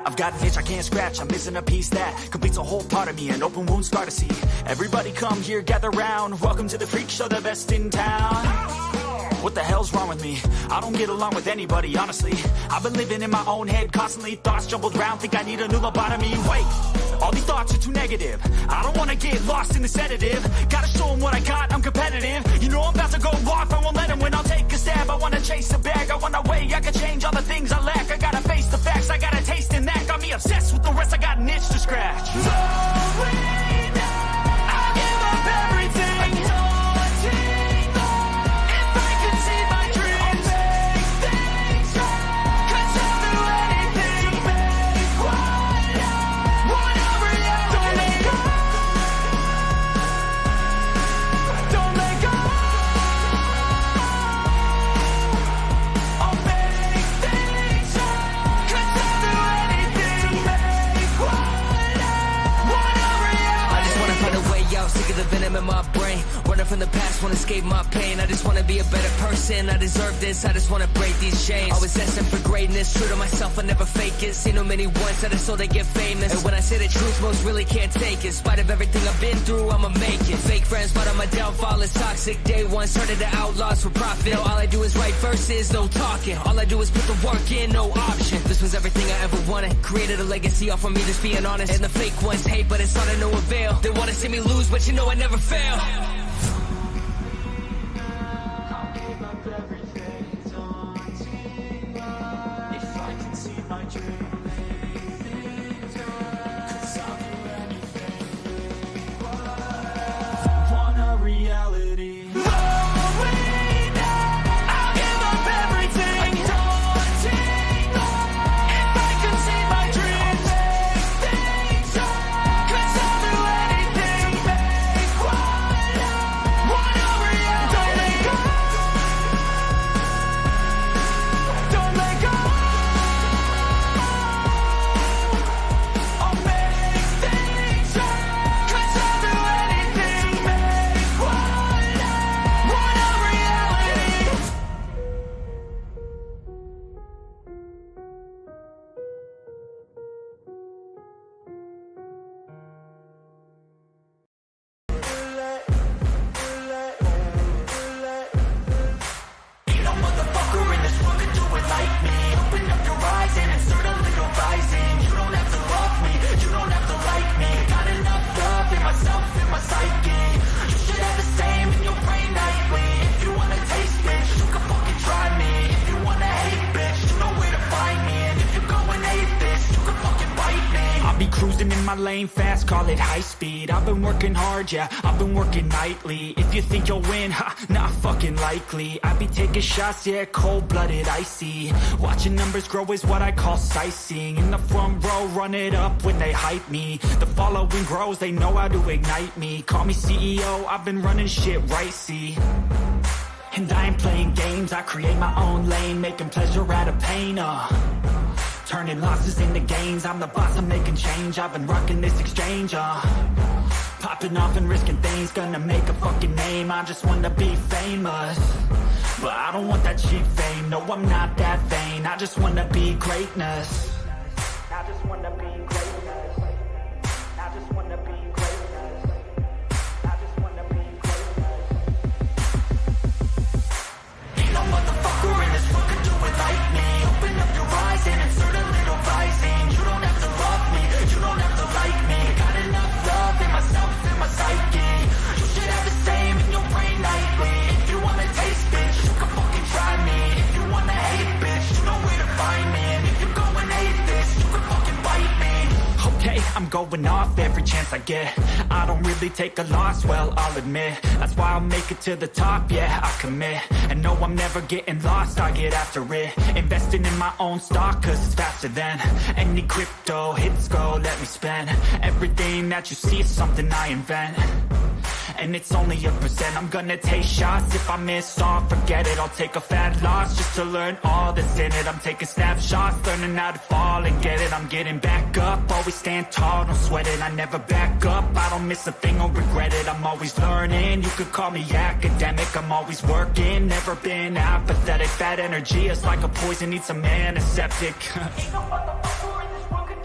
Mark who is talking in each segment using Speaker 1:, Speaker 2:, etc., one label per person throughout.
Speaker 1: I've got an itch I can't scratch, I'm missing a piece that completes a whole part of me, an open wound scar to see. Everybody come here, gather round, welcome to the freak show, the best in town. What the hell's wrong with me? I don't get along with anybody, honestly. I've been living in my own head constantly, thoughts jumbled round, think I need a new lobotomy. Wait, all these thoughts are too negative. I don't wanna get lost in the sedative. Gotta show them what I got, I'm competitive. You know I'm about to go off, I won't let them win, I'll take a stab. I wanna chase a bag, I wanna weigh, I can change all the things I lack. I gotta face the facts, I got a taste in that. Got me obsessed with the rest, I got an itch to scratch. So wait, I'll give up everything.
Speaker 2: The venom in my brain, running from the past, wanna escape my pain. I just wanna be a better person, I deserve this, I just wanna break these chains. Always asking for greatness, true to myself, I never fake it. Seen too many ones that are so they get famous. And when I say the truth, most really can't take it. In spite of everything I've been through, I'ma make it. Fake friends, but on my downfall is toxic. Day one, started the outlaws for profit. Now all I do is write verses, no talking. All I do is put the work in, no option. This was everything I ever wanted, created a legacy off of me, just being honest. And the fake ones hate, but it's all to no avail. They wanna see me lose, but you know I never fail.
Speaker 1: I'll give up everything, daunting, if I can see my dream. Cause I'll do anything, want a reality. Cruising in my lane fast, call it high speed. I've been working hard, yeah, I've been working nightly. If you think you'll win, ha, not fucking likely. I be taking shots, yeah, cold-blooded, icy. Watching numbers grow is what I call sightseeing. In the front row, run it up when they hype me. The following grows, they know how to ignite me. Call me CEO, I've been running shit right, see. And I ain't playing games, I create my own lane, making pleasure out of pain, turning losses into gains. I'm the boss, I'm making change. I've been rocking this exchange, popping off and risking things. Gonna make a fucking name, I just wanna be famous. But I don't want that cheap fame, no I'm not that vain. I just wanna be greatness. I just wanna be greatness. I just wanna be greatness. I just wanna be greatness. Ain't no motherfucker in this world can do it like me. Open up your eyes and insert a little rising. You don't have to love me, you don't have to like me. Got enough love in myself, in my psyche. You should have the same in your brain nightly. If you wanna taste, bitch, you can fucking try me. If you wanna hate, bitch, you know where to find me. And if you go and hate this, you can fucking bite me. Okay, I'm going off every chance I get. I don't really take a loss, well, I'll admit. That's why I'll make it to the top, yeah, I commit. And no, I'm never getting lost, I get after it. Investing in my own stock, cause it's faster than any crypto hits go, let me spend. Everything that you see is something I invent. And it's only a percent. I'm gonna take shots. If I miss all, forget it. I'll take a fat loss just to learn all that's in it. I'm taking snapshots, learning how to fall and get it. I'm getting back up, always stand tall, don't sweat it. I never back up, I don't miss a thing or regret it. I'm always learning, you could call me academic. I'm always working, never been apathetic. That energy is like a poison, needs some antiseptic. Ain't no motherfucker in this world can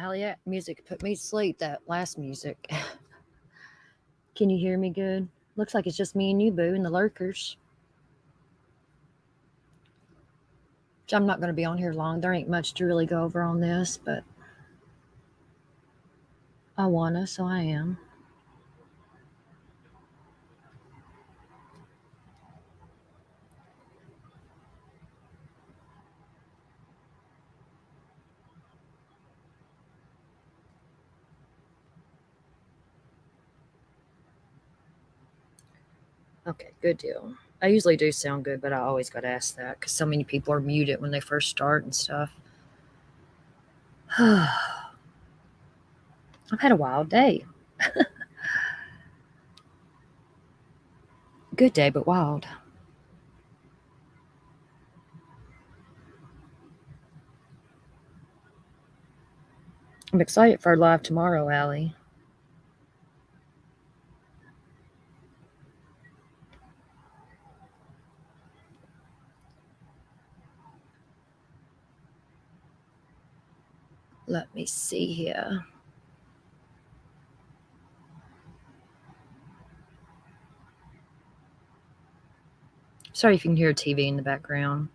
Speaker 3: Allie, that music put me to sleep, that last music. Can you hear me good? Looks like it's just me and you, Boo, and the lurkers. Which I'm not going to be on here long. There ain't much to really go over on this, but I wanna, so I am. Okay, good deal. I usually do sound good, but I always got to ask that because so many people are muted when they first start and stuff. I've had a wild day. Good day, but wild. I'm excited for our live tomorrow, Allie. Let me see here. Sorry if you can hear TV in the background.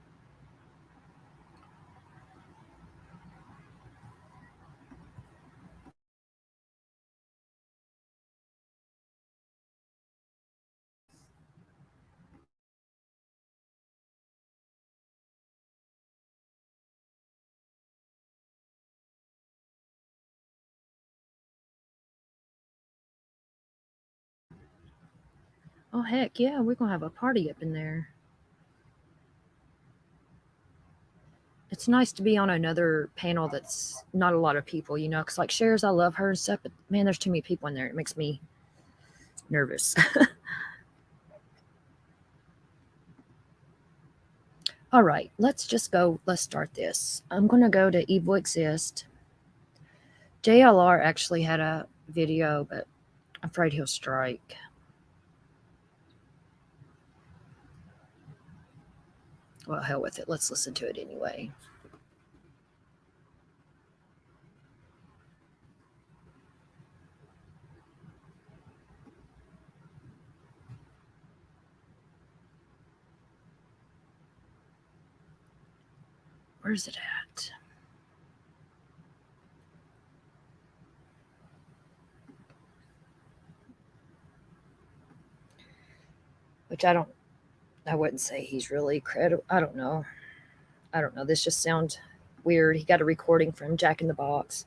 Speaker 3: Oh, heck yeah, we're going to have a party up in there. It's nice to be on another panel that's not a lot of people, you know, because like Shares, I love her and stuff, but man, there's too many people in there. It makes me nervous. All right, let's just go. Let's start this. I'm going to go to Evil Exist. JLR actually had a video, but I'm afraid he'll strike. Well, hell with it. Let's listen to it anyway. Where's it at? Which I wouldn't say he's really credible. I don't know. This just sounds weird. He got a recording from Jack in the Box.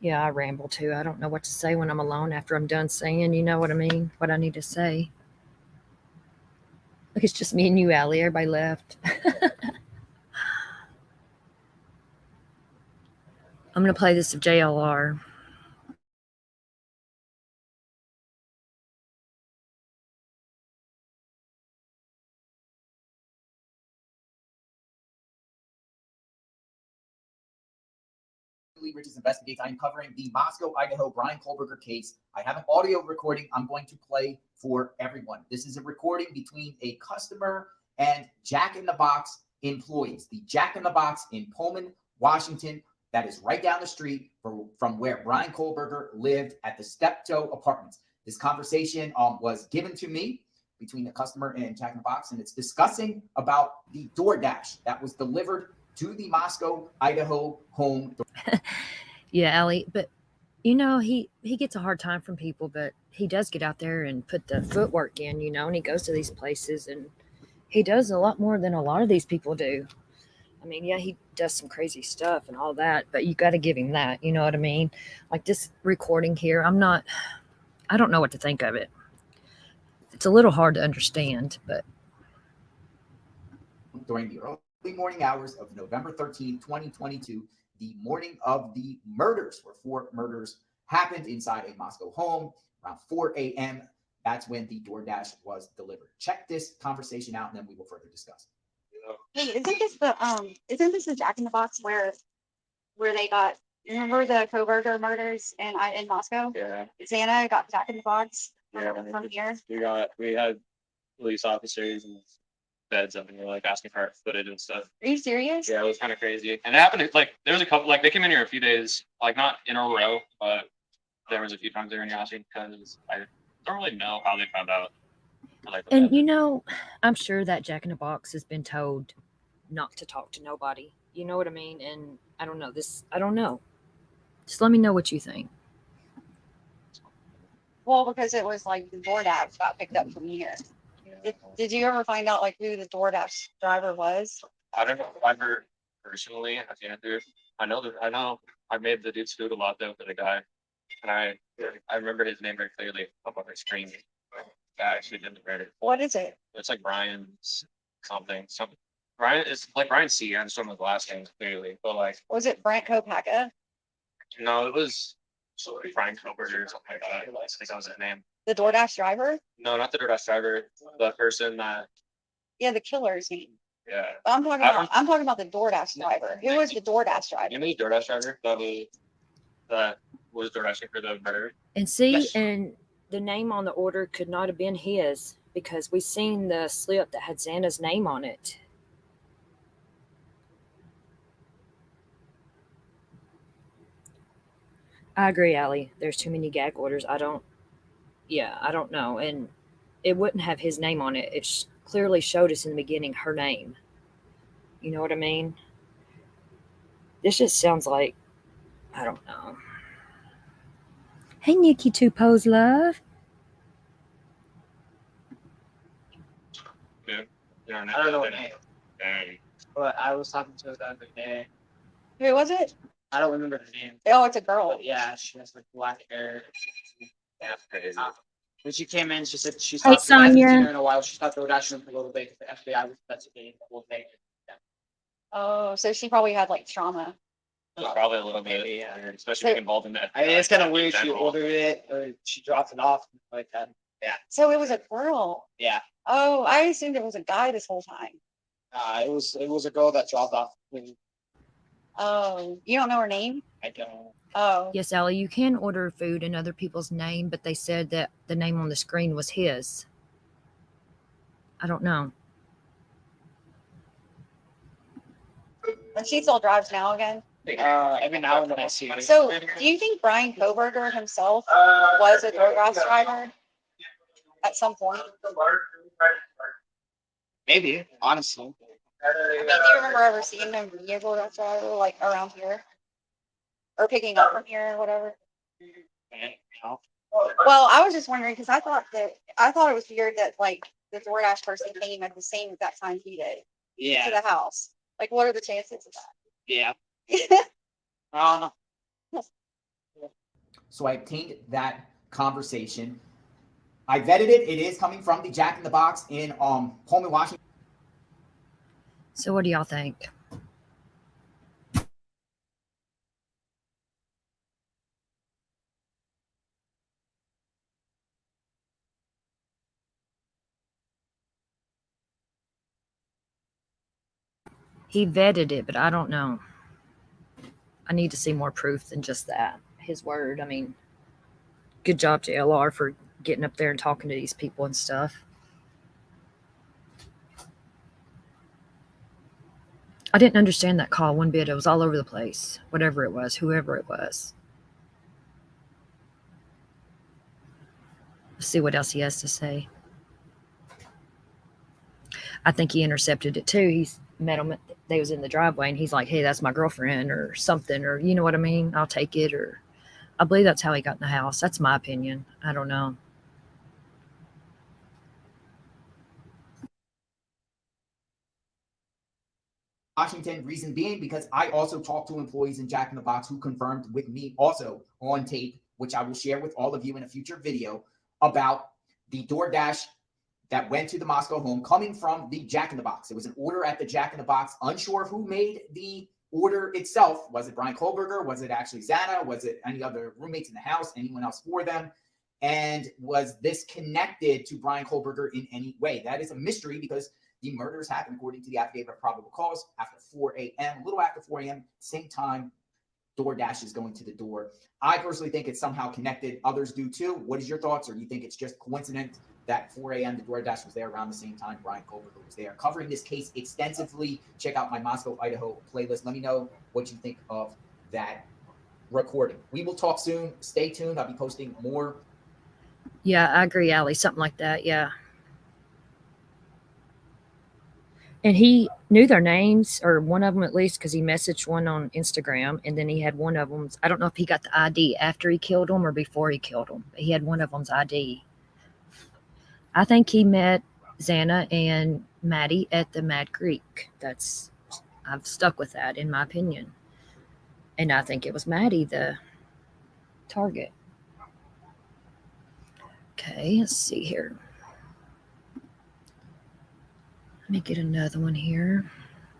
Speaker 3: Yeah, I ramble too. I don't know what to say when I'm alone after I'm done saying, you know what I mean? What I need to say. Look, it's just me and you, Allie. Everybody left. I'm going to play this of JLR.
Speaker 4: Rich's Investigates. I am covering the Moscow, Idaho Brian Kohlberger case. I have an audio recording I'm going to play for everyone. This is a recording between a customer and Jack in the Box employees. The Jack in the Box in Pullman, Washington, that is right down the street from where Brian Kohlberger lived at the Steptoe Apartments. This conversation was given to me between the customer and Jack in the Box, and it's discussing about the Doordash that was delivered to the Moscow, Idaho home.
Speaker 3: Yeah, Allie, but you know, he gets a hard time from people, but he does get out there and put the footwork in, you know, and he goes to these places and he does a lot more than a lot of these people do. I mean, yeah, he does some crazy stuff and all that, but you got to give him that, you know what I mean? Like this recording here, I don't know what to think of it. It's a little hard to understand, but
Speaker 4: during the early morning hours of November 13, 2022, the morning of the murders, where 4 murders happened inside a Moscow home around 4 a.m. That's when the DoorDash was delivered. Check this conversation out, and then we will further discuss.
Speaker 5: Hey, isn't this the Jack in the Box where they got, remember the Koberger murders in Moscow?
Speaker 6: Yeah.
Speaker 5: Xana got Jack in the Box
Speaker 6: Yeah.
Speaker 5: from here.
Speaker 6: We had police officers and feds up and were like asking for our footage and stuff.
Speaker 5: Are you serious?
Speaker 6: Yeah, it was kind of crazy. And it happened like there was a couple like they came in here a few days, like not in a row, but there was a few times they were in your house because I don't really know how they found out. Like,
Speaker 3: And you know, I'm sure that Jack in the Box has been told not to talk to nobody. You know what I mean? And I don't know this. I don't know. Just let me know what you think.
Speaker 5: Well, because it was like the DoorDash got picked up from here. Did you ever find out like who the DoorDash driver was?
Speaker 6: I don't know if I've heard personally. I can't do it. I know I made the dude's food a lot though for the guy, and I remember his name very clearly up on my screen. I actually didn't read it.
Speaker 5: What is it?
Speaker 6: It's like Brian's something. Brian is like Brian C. I just don't know the last name clearly, but like
Speaker 5: Was it Brent Kopaka?
Speaker 6: no, it was Brian Koberger or something like that. I think that was his name.
Speaker 5: The DoorDash driver?
Speaker 6: No, not the DoorDash driver. The person that
Speaker 5: Yeah, the killer's name.
Speaker 6: yeah.
Speaker 5: I'm talking about the DoorDash driver. Who was the DoorDash driver?
Speaker 6: You know the DoorDash driver that was DoorDashing for the murder.
Speaker 3: And see,
Speaker 6: Yes.
Speaker 3: and the name on the order could not have been his because we seen the slip that had Xana's name on it. I agree, Allie. There's too many gag orders. I don't know. And it wouldn't have his name on it. It clearly showed us in the beginning her name. You know what I mean? This just sounds like, I don't know. Hey, Nikki Two Pose Love.
Speaker 6: Yeah.
Speaker 7: I don't know what name, but I was talking to her the other day.
Speaker 5: Who was it?
Speaker 7: I don't remember her name,
Speaker 5: Oh, it's a girl.
Speaker 7: but yeah, she has like black hair.
Speaker 6: That's crazy.
Speaker 7: When she came in, she said she
Speaker 3: Hey,
Speaker 7: stopped. She hasn't
Speaker 3: Sonia.
Speaker 7: seen her in a while. She stopped DoorDashing for a little bit. The FBI was investigating the whole thing.
Speaker 5: Oh, so she probably had like trauma.
Speaker 6: Probably a little bit,
Speaker 7: Yeah.
Speaker 6: especially being involved in that.
Speaker 7: I mean, it's kind of weird. She ordered it, or she dropped it off like that. Yeah,
Speaker 5: So it was a girl.
Speaker 7: yeah.
Speaker 5: Oh, I assumed it was a guy this whole time.
Speaker 7: It was a girl that dropped off.
Speaker 5: Oh, you don't know her name?
Speaker 7: I don't.
Speaker 5: Oh,
Speaker 3: Yes, Allie, you can order food in other people's name, but they said that the name on the screen was his. I don't know.
Speaker 5: and she still drives now again.
Speaker 7: Every now and then I see her.
Speaker 5: So, do you think Brian Koberger himself was a DoorDash driver at some point?
Speaker 7: Maybe, honestly.
Speaker 5: I mean, do you remember ever seeing him be a DoorDash driver like around here, or picking up from here or whatever?
Speaker 7: No.
Speaker 5: Well, I was just wondering because I thought it was weird that like the DoorDash person came at the same exact time he did to
Speaker 7: Yeah,
Speaker 5: the house. Like, what are the chances of
Speaker 7: yeah.
Speaker 5: that?
Speaker 7: I don't know.
Speaker 4: So I obtained that conversation. I vetted it. It is coming from the Jack in the Box in Pullman, Washington.
Speaker 3: So what do y'all think? He vetted it, but I don't know. I need to see more proof than just that. His word. I mean, good job to LR for getting up there and talking to these people and stuff. I didn't understand that call one bit. It was all over the place. Whatever it was, whoever it was. Let's see what else he has to say. I think he intercepted it too. He's met him. They was in the driveway, and he's like, "Hey, that's my girlfriend," or something, or you know what I mean. I'll take it, or I believe that's how he got in the house. That's my opinion. I don't know.
Speaker 4: Washington, reason being because I also talked to employees in Jack in the Box who confirmed with me also on tape, which I will share with all of you in a future video, about the DoorDash that went to the Moscow home coming from the Jack in the Box. It was an order at the Jack in the Box. Unsure who made the order itself. Was it Brian Kohlberger? Was it actually Xana? Was it any other roommates in the house? Anyone else for them? And was this connected to Brian Kohlberger in any way? That is a mystery because the murders happened according to the affidavit of probable cause after 4 a.m., a little after 4 a.m., same time Doordash is going to the door. I personally think it's somehow connected. Others do too. What is your thoughts? Or do you think it's just coincidence that 4 a.m. the Doordash was there around the same time Brian Koberger was there? Covering this case extensively. Check out my Moscow, Idaho playlist. Let me know what you think of that recording. We will talk soon. Stay tuned. I'll be posting more.
Speaker 3: Yeah, I agree, Allie. Something like that. Yeah. And he knew their names, or one of them at least, because he messaged one on Instagram. And then he had one of them. I don't know if he got the ID after he killed him or before he killed him. But he had one of them's ID. I think he met Xana and Maddie at the Mad Creek. I've stuck with that, in my opinion. And I think it was Maddie, the target. Okay, let's see here. Let me get another one here.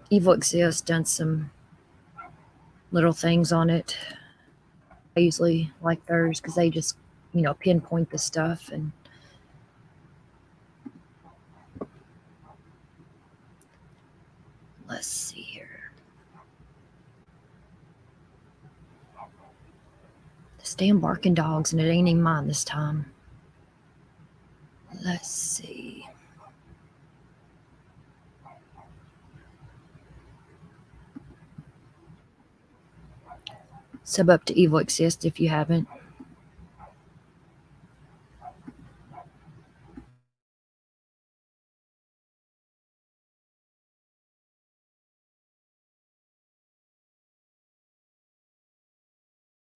Speaker 3: Evil Exists done some little things on it. I usually like theirs because they just, pinpoint the stuff. And let's see here. This damn barking dogs, and it ain't even mine this time. Let's see. Sub up to Evil Exist if you haven't.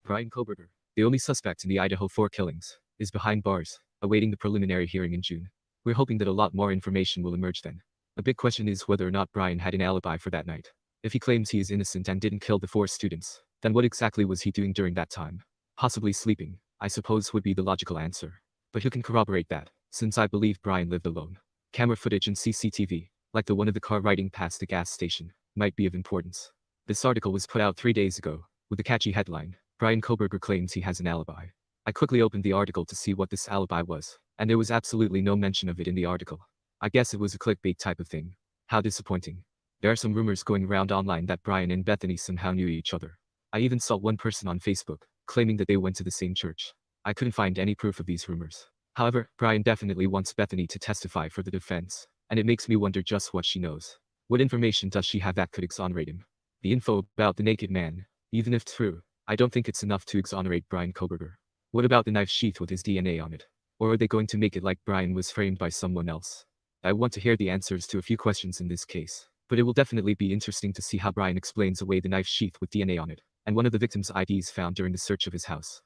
Speaker 8: Brian Koberger, the only suspect in the Idaho 4 killings, is behind bars, awaiting the preliminary hearing in June. We're hoping that a lot more information will emerge then. A big question is whether or not Brian had an alibi for that night. If he claims he is innocent and didn't kill the 4 students, then what exactly was he doing during that time? Possibly sleeping, I suppose would be the logical answer. But who can corroborate that, since I believe Brian lived alone? Camera footage and CCTV, like the one of the car riding past the gas station, might be of importance. This article was put out 3 days ago, with a catchy headline, Brian Koberger claims he has an alibi. I quickly opened the article to see what this alibi was, and there was absolutely no mention of it in the article. I guess it was a clickbait type of thing. How disappointing. There are some rumors going around online that Brian and Bethany somehow knew each other. I even saw one person on Facebook, claiming that they went to the same church. I couldn't find any proof of these rumors. However, Brian definitely wants Bethany to testify for the defense, and it makes me wonder just what she knows. What information does she have that could exonerate him? The info about the naked man, even if true, I don't think it's enough to exonerate Brian Koberger. What about the knife sheath with his DNA on it? Or are they going to make it like Brian was framed by someone else? I want to hear the answers to a few questions in this case, but it will definitely be interesting to see how Brian explains away the knife sheath with DNA on it, and one of the victim's IDs found during the search of his house.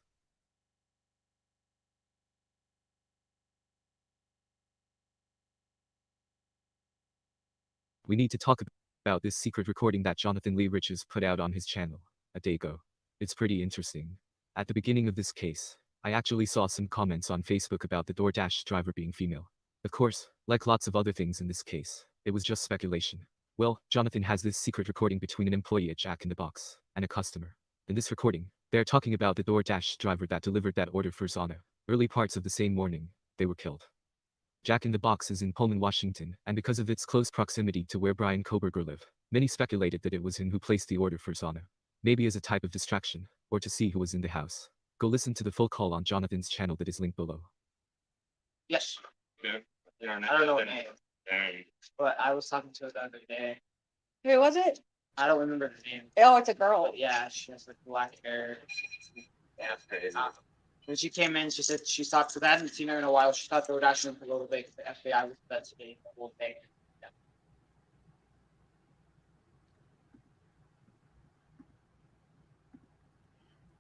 Speaker 8: We need to talk about this secret recording that Jonathan Lee Riches put out on his channel a day ago. It's pretty interesting. At the beginning of this case, I actually saw some comments on Facebook about the Doordash driver being female. Of course, like lots of other things in this case, it was just speculation. Well, Jonathan has this secret recording between an employee at Jack in the Box and a customer. In this recording, they're talking about the Doordash driver that delivered that order for Xana. Early parts of the same morning, they were killed. Jack in the Box is in Pullman, Washington, and because of its close proximity to where Brian Koberger lived, many speculated that it was him who placed the order for Xana. Maybe as a type of distraction, or to see who was in the house. Go listen to the full call on Jonathan's channel that is linked below.
Speaker 7: Yes.
Speaker 6: Yeah.
Speaker 7: I don't know what name, but I was talking to her the other day.
Speaker 5: Who was it?
Speaker 7: I don't remember her name.
Speaker 5: Oh, it's a girl.
Speaker 7: But yeah, she has like black hair.
Speaker 6: Yeah, crazy.
Speaker 7: When she came in, she said she thought, because I hadn't seen her in a while, she thought they were dashing for a little bit because the FBI was investigating the whole thing. Yeah.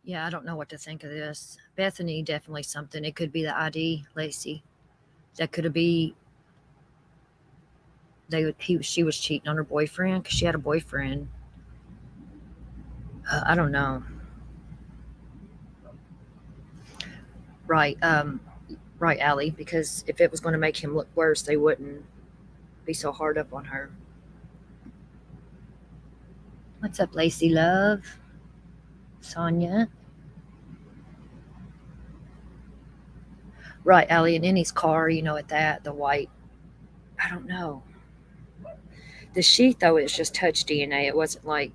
Speaker 3: Yeah, I don't know what to think of this. Bethany, definitely something. It could be the ID, Lacey. That could be she was cheating on her boyfriend because she had a boyfriend. I don't know. Right, right, Allie. Because if it was going to make him look worse, they wouldn't be so hard up on her. What's up, Lacey love? Sonia. Right, Allie, and in his car, at that, the white, I don't know. The sheath, though, is just touch DNA. It wasn't like,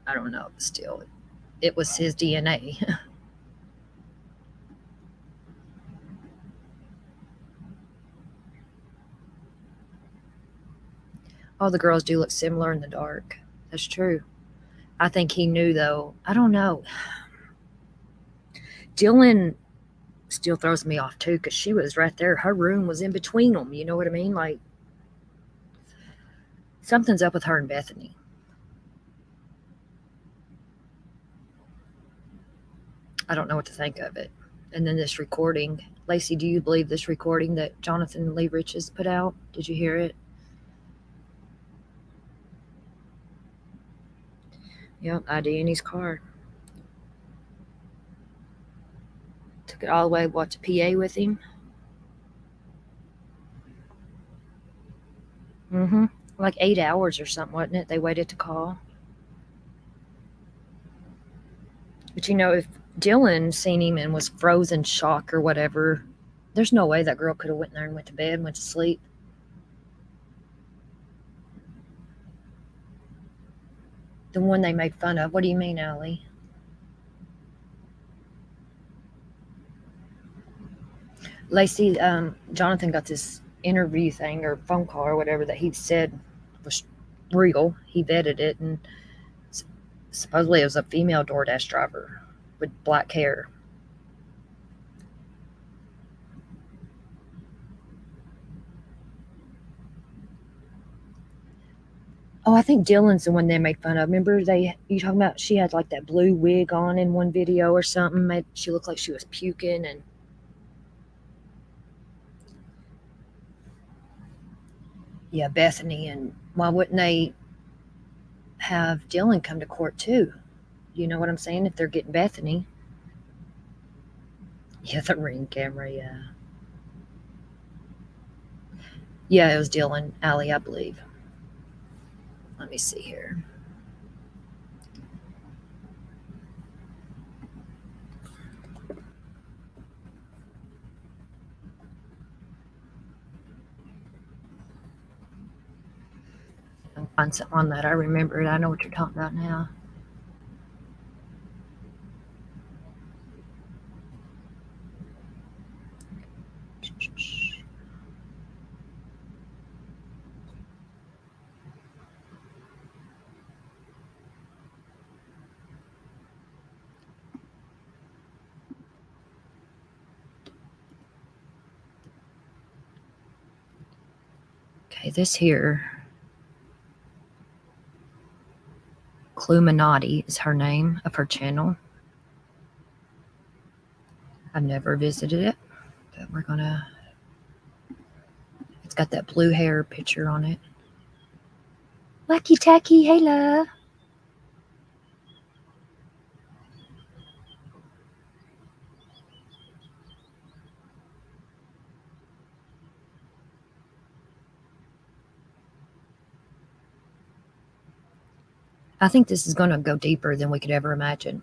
Speaker 3: I don't know, but still, it was his DNA. All the girls do look similar in the dark. That's true. I think he knew, though. I don't know. Dylan still throws me off too because she was right there. Her room was in between them. You know what I mean? Like, something's up with her and Bethany. I don't know what to think of it. And then this recording. Lacey, do you believe this recording that Jonathan Lee Riches put out? Did you hear it? Yep, ID in his car. Took it all the way, what, to PA with him? Like 8 hours or something, wasn't it? They waited to call. But you know, if Dylan seen him and was frozen shock or whatever, there's no way that girl could have went there and went to bed and went to sleep. The one they made fun of. What do you mean, Allie? Lacey, Jonathan got this interview thing or phone call or whatever that he said was real. He vetted it, and supposedly it was a female Doordash driver with black hair. Oh, I think Dylan's the one they made fun of. Remember you talking about she had like that blue wig on in one video or something? She looked like she was puking. And yeah, Bethany. And why wouldn't they have Dylan come to court too? You know what I'm saying? If they're getting Bethany. Yeah, the Ring camera, yeah. Yeah, it was Dylan, Allie, I believe. Let me see here. I'll find something on that. I remember it. I know what you're talking about now. Okay, this here, Cluminati is her name of her channel. I've never visited it, but we're gonna. It's got that blue hair picture on it. Wacky tacky, hey love. I think this is going to go deeper than we could ever imagine.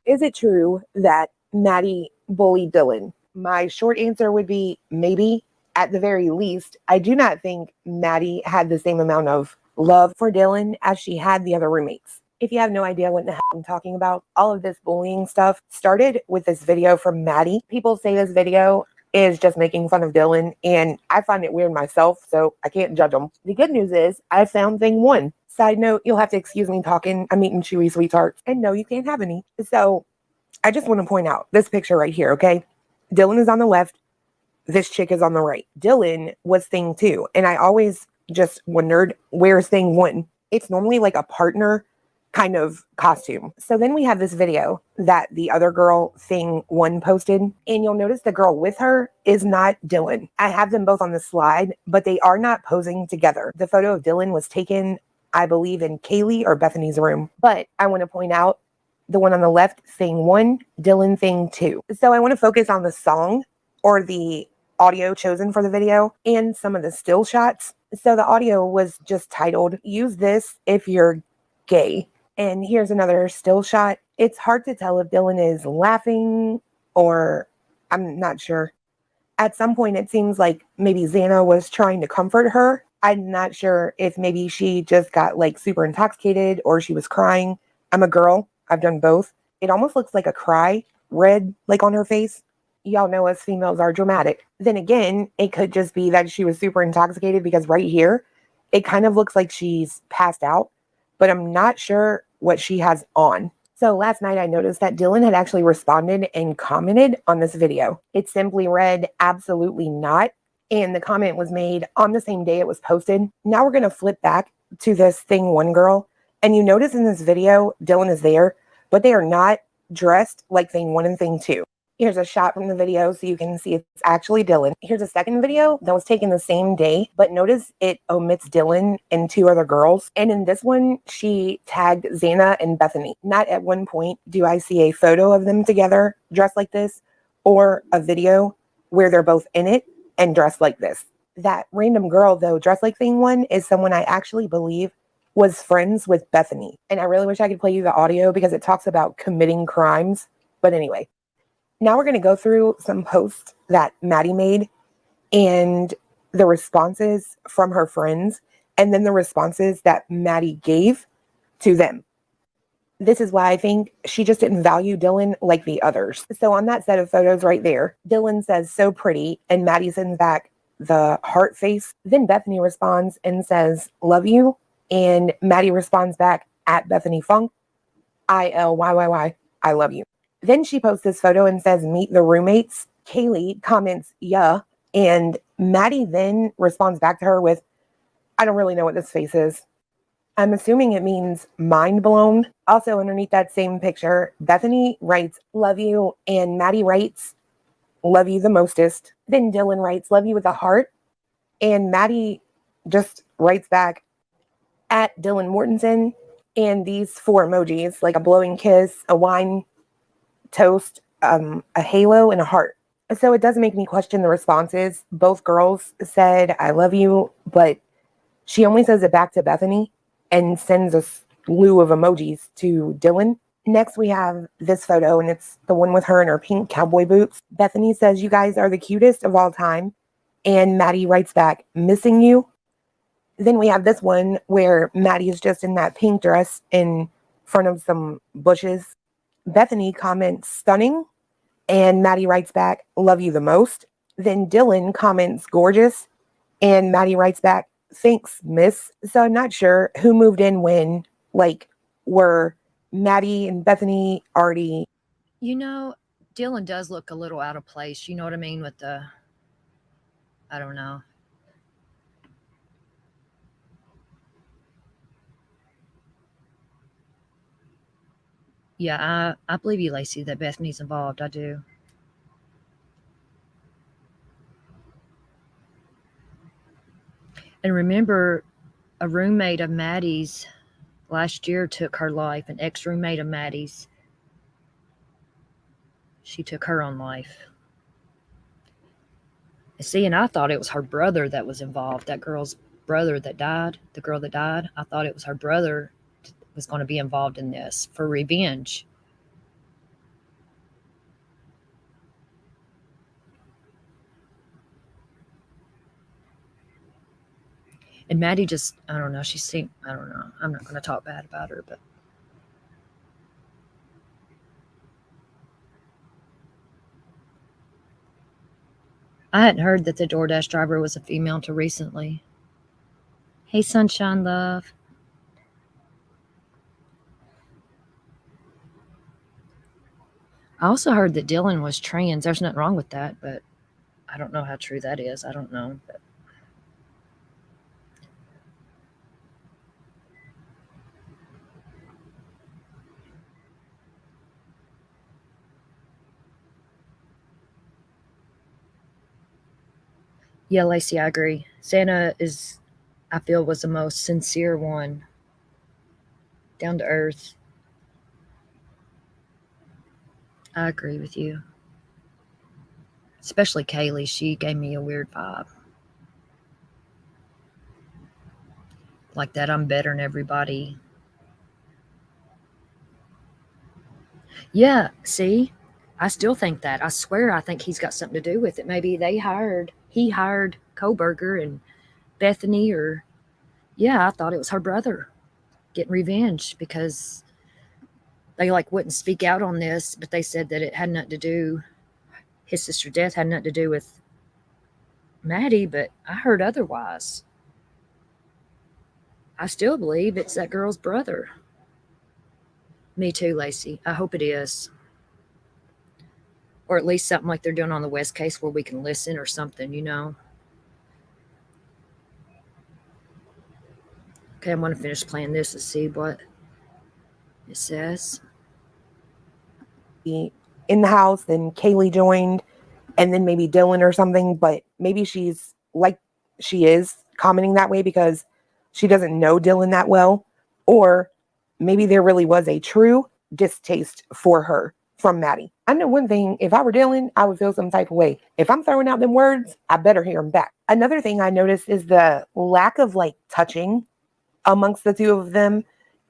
Speaker 9: Is it true that Maddie bullied Dylan? My short answer would be maybe. At the very least, I do not think Maddie had the same amount of love for Dylan as she had the other roommates. If you have no idea what the heck I'm talking about, all of this bullying stuff started with this video from Maddie. People say this video is just making fun of Dylan, and I find it weird myself, so I can't judge them. The good news is I found thing one. Side note, you'll have to excuse me talking. I'm eating chewy sweet tarts, and no, you can't have any. So I just want to point out this picture right here, okay? Dylan is on the left. This chick is on the right. Dylan was thing two. And I always just wondered, where's thing one? It's normally like a partner kind of costume. So then we have this video that the other girl thing one posted. And you'll notice the girl with her is not Dylan. I have them both on the slide, but they are not posing together. The photo of Dylan was taken, I believe, in Kaylee or Bethany's room. But I want to point out the one on the left, thing one, Dylan thing two. So I want to focus on the song or the audio chosen for the video and some of the still shots. So the audio was just titled, "Use this if you're gay." And here's another still shot. It's hard to tell if Dylan is laughing or I'm not sure. At some point, it seems like maybe Xana was trying to comfort her. I'm not sure if maybe she just got like super intoxicated or she was crying. I'm a girl. I've done both. It almost looks like a cry red like on her face. Y'all know us females are dramatic. Then again, it could just be that she was super intoxicated because right here, it kind of looks like she's passed out, but I'm not sure what she has on. So last night I noticed that Dylan had actually responded and commented on this video. It simply read, absolutely not. And the comment was made on the same day it was posted. Now we're going to flip back to this thing one girl. And you notice in this video, Dylan is there, but they are not dressed like thing one and thing two. Here's a shot from the video so you can see it's actually Dylan. Here's a second video that was taken the same day, but notice it omits Dylan and two other girls. And in this one, she tagged Xana and Bethany. Not at one point do I see a photo of them together dressed like this or a video where they're both in it and dressed like this. That random girl, though, dressed like thing one is someone I actually believe was friends with Bethany. And I really wish I could play you the audio because it talks about committing crimes. But anyway. Now we're going to go through some posts that Maddie made and the responses from her friends and then the responses that Maddie gave to them. This is why I think she just didn't value Dylan like the others. So on that set of photos right there, Dylan says, so pretty, and Maddie sends back the heart face. Then Bethany responds and says, love you. And Maddie responds back at Bethany Funk, ILYYY, I love you. Then she posts this photo and says, meet the roommates. Kaylee comments, yeah. And Maddie then responds back to her with, I don't really know what this face is. I'm assuming it means mind blown. Also underneath that same picture, Bethany writes, love you. And Maddie writes, love you the mostest. Then Dylan writes, love you with a heart. And Maddie just writes back, at Dylan Mortensen. And these four emojis, like a blowing kiss, a wine toast, a halo, and a heart. So it does make me question the responses. Both girls said, I love you, but she only says it back to Bethany and sends a slew of emojis to Dylan. Next, we have this photo, and it's the one with her in her pink cowboy boots. Bethany says, you guys are the cutest of all time. And Maddie writes back, missing you. Then we have this one where Maddie is just in that pink dress in front of some bushes. Bethany comments, stunning, and Maddie writes back, love you the most. Then Dylan comments, gorgeous, and Maddie writes back, thanks, miss. So I'm not sure who moved in when, like, were Maddie and Bethany already?
Speaker 3: You know, Dylan does look a little out of place. You know what I mean? With the, I don't know. Yeah, I believe you, Lacey, that Bethany's involved. I do. And remember, a roommate of Maddie's last year took her life, an ex-roommate of Maddie's. She took her own life. See, and I thought it was her brother that was involved, that girl's brother that died, the girl that died. I thought it was her brother was going to be involved in this for revenge. And Maddie just, I don't know, she seemed, I don't know. I'm not going to talk bad about her, but I hadn't heard that the Doordash driver was a female until recently. Hey, Sunshine Love. I also heard that Dylan was trans. There's nothing wrong with that, but I don't know how true that is. I don't know. But yeah, Lacey, I agree. Santa is, I feel, was the most sincere one. Down to earth. I agree with you. Especially Kaylee. She gave me a weird vibe. Like that I'm better than everybody. Yeah, see? I still think that. I swear I think he's got something to do with it. Maybe he hired Koberger and Bethany, or yeah, I thought it was her brother getting revenge because they like wouldn't speak out on this, but they said that it had nothing to do, his sister's death had nothing to do with Maddie, but I heard otherwise. I still believe it's that girl's brother. Me too, Lacey. I hope it is. Or at least something like they're doing on the West case where we can listen or something, you know? Okay, I'm going to finish playing this and see what it says.
Speaker 9: In the house, then Kaylee joined, and then maybe Dylan or something, but maybe she's like she is commenting that way because she doesn't know Dylan that well, or maybe there really was a true distaste for her from Maddie. I know one thing, if I were Dylan, I would feel some type of way. If I'm throwing out them words, I better hear them back. Another thing I noticed is the lack of like touching amongst the two of them,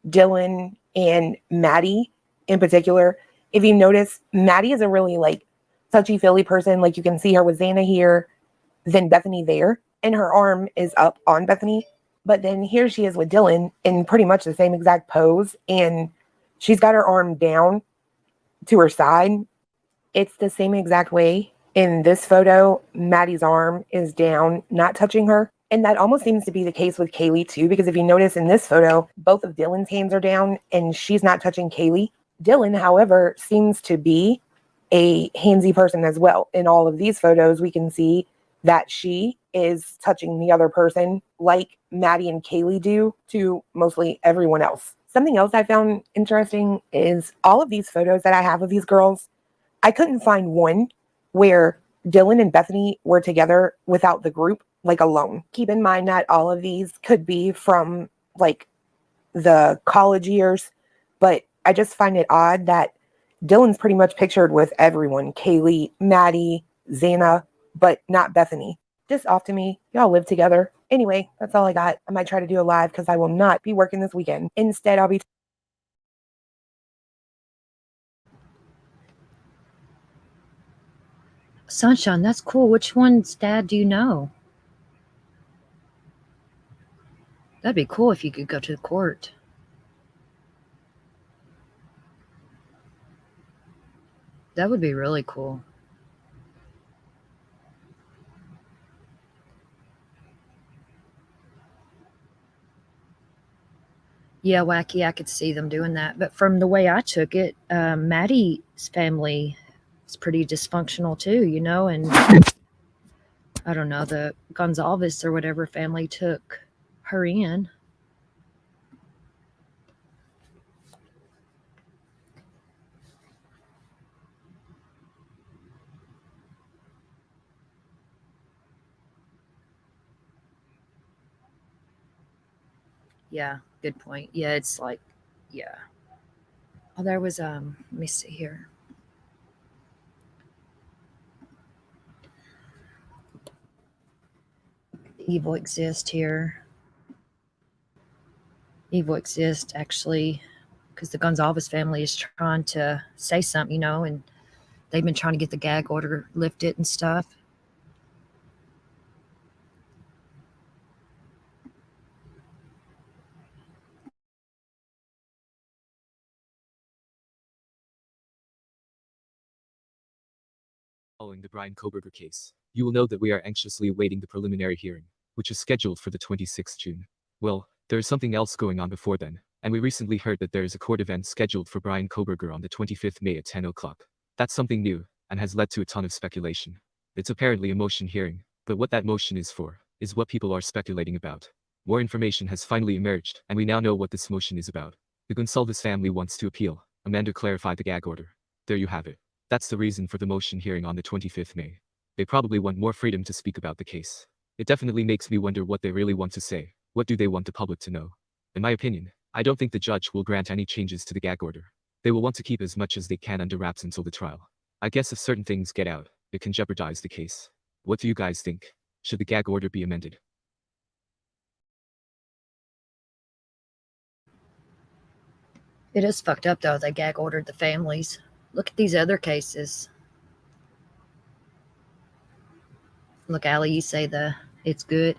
Speaker 9: Dylan and Maddie in particular. If you notice, Maddie is a really like touchy-feely person. Like you can see her with Xana here, then Bethany there, and her arm is up on Bethany. But then here she is with Dylan in pretty much the same exact pose, and she's got her arm down to her side. It's the same exact way. In this photo, Maddie's arm is down, not touching her. And that almost seems to be the case with Kaylee too, because if you notice in this photo, both of Dylan's hands are down and she's not touching Kaylee. Dylan, however, seems to be a handsy person as well. In all of these photos, we can see that she is touching the other person like Maddie and Kaylee do to mostly everyone else. Something else I found interesting is all of these photos that I have of these girls, I couldn't find one where Dylan and Bethany were together without the group, like alone. Keep in mind that all of these could be from like the college years, but I just find it odd that Dylan's pretty much pictured with everyone, Kaylee, Maddie, Xana, but not Bethany. Just off to me. Y'all live together. Anyway, that's all I got. I might try to do a live because I will not be working this weekend. Instead, I'll be
Speaker 3: Sunshine, that's cool. Which one's dad do you know? That'd be cool if you could go to the court. That would be really cool. Yeah, wacky. I could see them doing that. But from the way I took it, Maddie's family is pretty dysfunctional too, you know, and I don't know, the Gonzalez or whatever family took her in. Yeah, good point. Yeah, it's like, yeah. Oh, there was let me see here. Evil exist here. Evil exist actually because the Gonzalez family is trying to say something, you know, and they've been trying to get the gag order lifted and stuff.
Speaker 8: Following the Brian Koberger case, you will know that we are anxiously awaiting the preliminary hearing, which is scheduled for the 26th June. Well, there is something else going on before then, and we recently heard that there is a court event scheduled for Brian Koberger on the 25th May at 10 o'clock. That's something new, and has led to a ton of speculation. It's apparently a motion hearing, but what that motion is for, is what people are speculating about. More information has finally emerged, and we now know what this motion is about. The Gonsalves family wants to appeal. Amanda clarified the gag order. There you have it. That's the reason for the motion hearing on the 25th May. They probably want more freedom to speak about the case. It definitely makes me wonder what they really want to say. What do they want the public to know? In my opinion, I don't think the judge will grant any changes to the gag order. They will want to keep as much as they can under wraps until the trial. I guess if certain things get out, it can jeopardize the case. What do you guys think? Should the gag order be amended?
Speaker 3: It is fucked up though. They gag ordered the families. Look at these other cases. Look, Allie, you say it's good.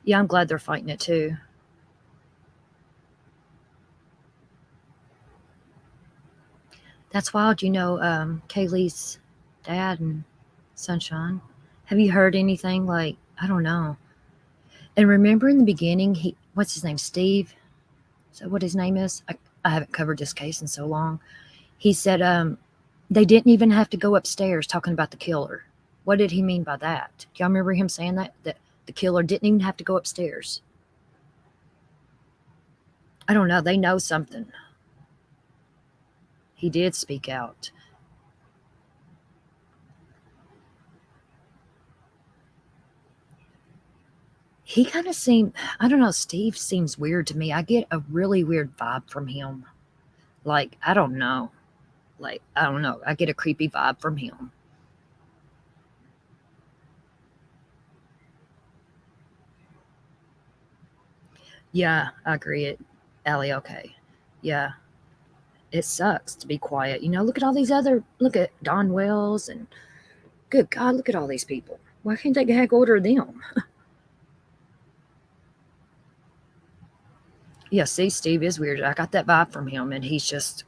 Speaker 3: Yeah, I'm glad they're fighting it too. That's wild. Kaylee's dad and Sunshine. Have you heard anything? Like, I don't know. And remember in the beginning, what's his name? Steve? Is that what his name is? I haven't covered this case in so long. He said they didn't even have to go upstairs talking about the killer. What did he mean by that? Do y'all remember him saying that? That the killer didn't even have to go upstairs? I don't know. They know something. He did speak out. He kind of seemed, I don't know, Steve seems weird to me. I get a really weird vibe from him. Like, I don't know. Like, I don't know. I get a creepy vibe from him. Yeah, I agree. Allie, okay. Yeah, it sucks to be quiet. Look at all these look at Don Wells and good God, look at all these people. Why can't they gag order them? Yeah, see, Steve is weird. I got that vibe from him, and he's just,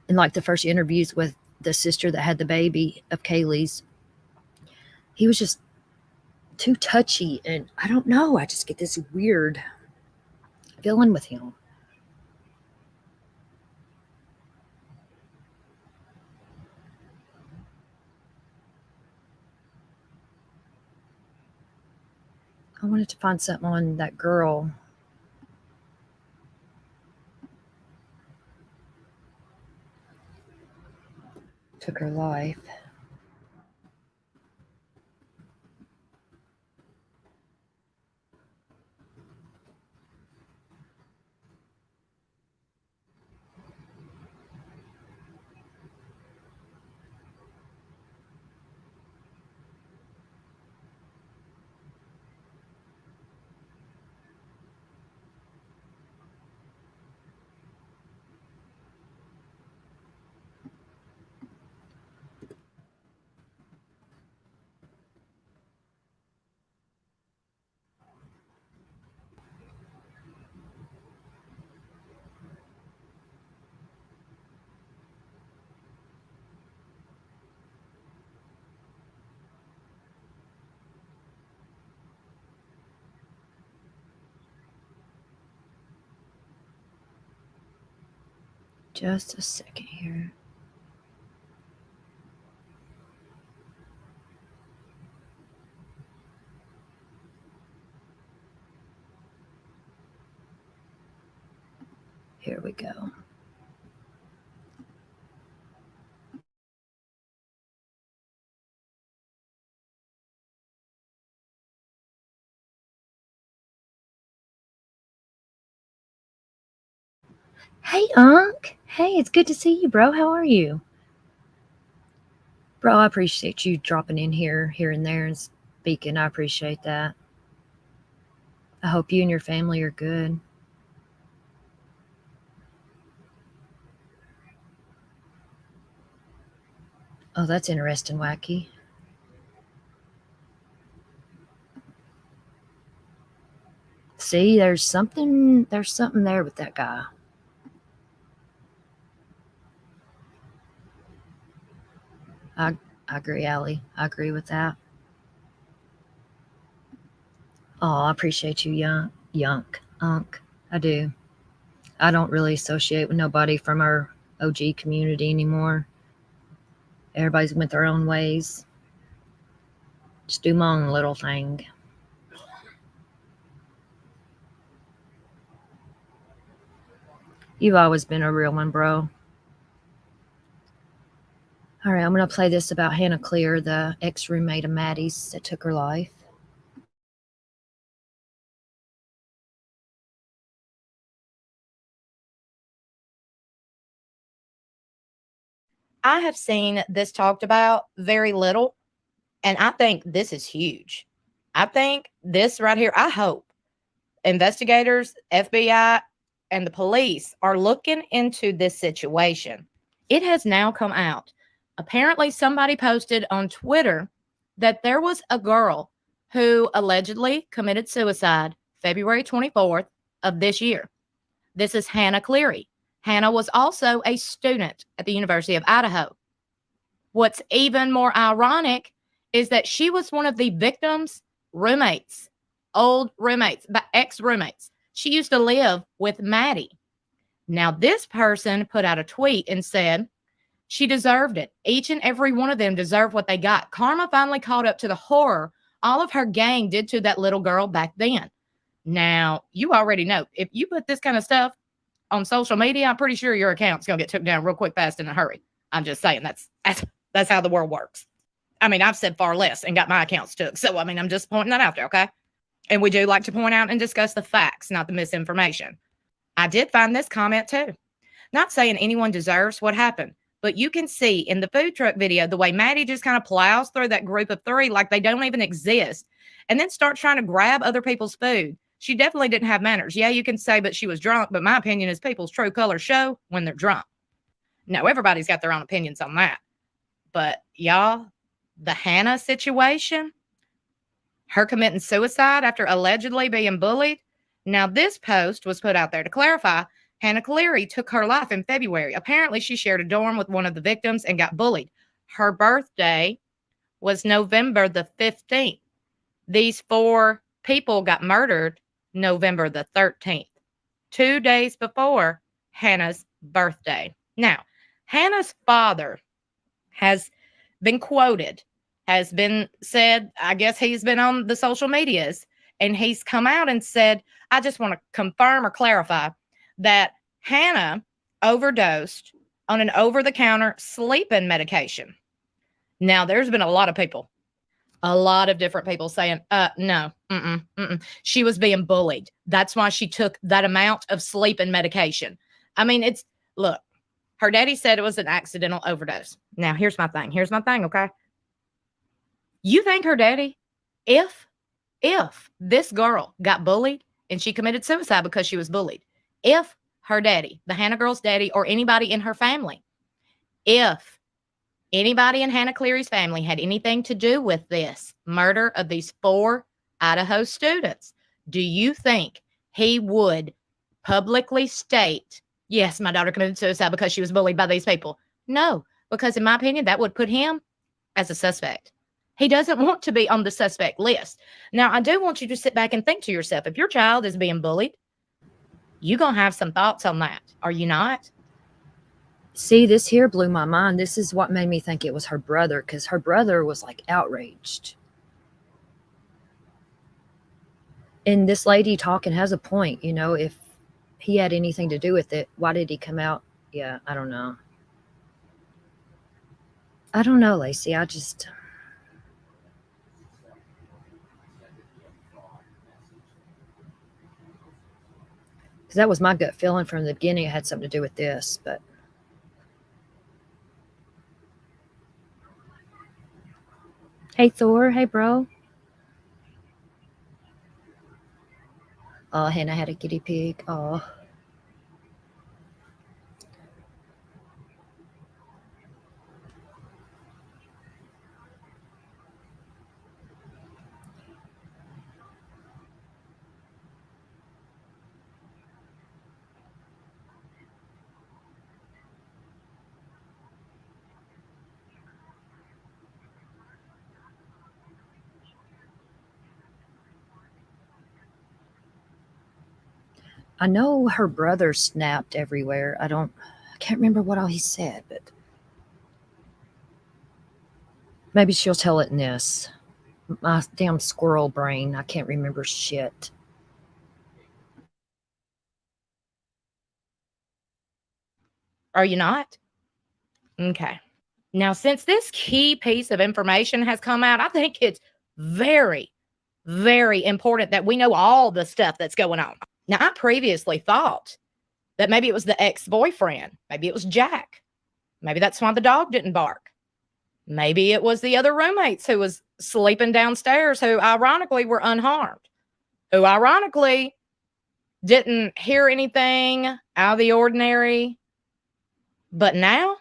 Speaker 3: in like the first interviews with the sister that had the baby of Kaylee's, he was just too touchy, and I don't know. I just get this weird feeling with him. I wanted to find something on that girl. Took her life. Just a second here. Here we go. Hey, Unc. Hey, it's good to see you, bro. How are you? Bro, I appreciate you dropping in here and there, and speaking. I appreciate that. I hope you and your family are good. Oh, that's interesting, Wacky. See, there's something there with that guy. I agree, Allie. I agree with that. Oh, I appreciate you, Unc. I do. I don't really associate with nobody from our OG community anymore. Everybody's went their own ways. Just do my own little thing. You've always been a real one, bro. All right, I'm going to play this about Hannah Clear, the ex-roommate of Maddie's that took her life.
Speaker 10: I have seen this talked about very little, and I think this is huge. I think this right here, I hope investigators, FBI, and the police are looking into this situation. It has now come out. Apparently, somebody posted on Twitter that there was a girl who allegedly committed suicide February 24th of this year. This is Hannah Cleary. Hannah was also a student at the University of Idaho. What's even more ironic is that she was one of the victim's roommates, old roommates, ex-roommates. She used to live with Maddie. Now, this person put out a tweet and said she deserved it. Each and every one of them deserved what they got. Karma finally caught up to the horror all of her gang did to that little girl back then. Now, you already know, if you put this kind of stuff on social media, I'm pretty sure your account's going to get took down real quick, fast, in a hurry. I'm just saying that's how the world works. I mean, I've said far less and got my accounts took. So, I mean, I'm just pointing that out there, okay? And we do like to point out and discuss the facts, not the misinformation. I did find this comment too. Not saying anyone deserves what happened, but you can see in the food truck video the way Maddie just kind of plows through that group of three like they don't even exist and then starts trying to grab other people's food. She definitely didn't have manners. Yeah, you can say, but she was drunk. But my opinion is people's true colors show when they're drunk. Now, everybody's got their own opinions on that. But y'all, the Hannah situation, her committing suicide after allegedly being bullied. Now, this post was put out there to clarify. Hannah Cleary took her life in February. Apparently, she shared a dorm with one of the victims and got bullied. Her birthday was November the 15th. These 4 people got murdered November the 13th, 2 days before Hannah's birthday. Now, Hannah's father has been quoted, has been said, I guess he's been on the social medias, and he's come out and said, I just want to confirm or clarify that Hannah overdosed on an over-the-counter sleeping medication. Now, there's been a lot of different people saying, no, she was being bullied. That's why she took that amount of sleeping medication. I mean, look, her daddy said it was an accidental overdose. Now, here's my thing, okay? You think her daddy, if this girl got bullied and she committed suicide because she was bullied, if her daddy, the Hannah girl's daddy, or anybody in her family, if anybody in Hannah Cleary's family had anything to do with this murder of these 4 Idaho students, do you think he would publicly state, yes, my daughter committed suicide because she was bullied by these people? No, because in my opinion, that would put him as a suspect. He doesn't want to be on the suspect list. Now, I do want you to sit back and think to yourself, if your child is being bullied, you're going to have some thoughts on that. Are you not?
Speaker 3: See, this here blew my mind. This is what made me think it was her brother, because her brother was like outraged. And this lady talking has a point, you know, if he had anything to do with it, why did he come out? Yeah, I don't know. I don't know, Lacey. Because that was my gut feeling from the beginning. It had something to do with this, but. Hey, Thor. Hey, bro. Oh, Hannah had a guinea pig. Oh. I know her brother snapped everywhere. I can't remember what all he said, but maybe she'll tell it in this. My damn squirrel brain. I can't remember shit.
Speaker 10: Are you not? Okay. Now, since this key piece of information has come out, I think it's very, very important that we know all the stuff that's going on. Now, I previously thought that maybe it was the ex-boyfriend. Maybe it was Jack. Maybe that's why the dog didn't bark. Maybe it was the other roommates who was sleeping downstairs who ironically were unharmed, who ironically didn't hear anything out of the ordinary. But now,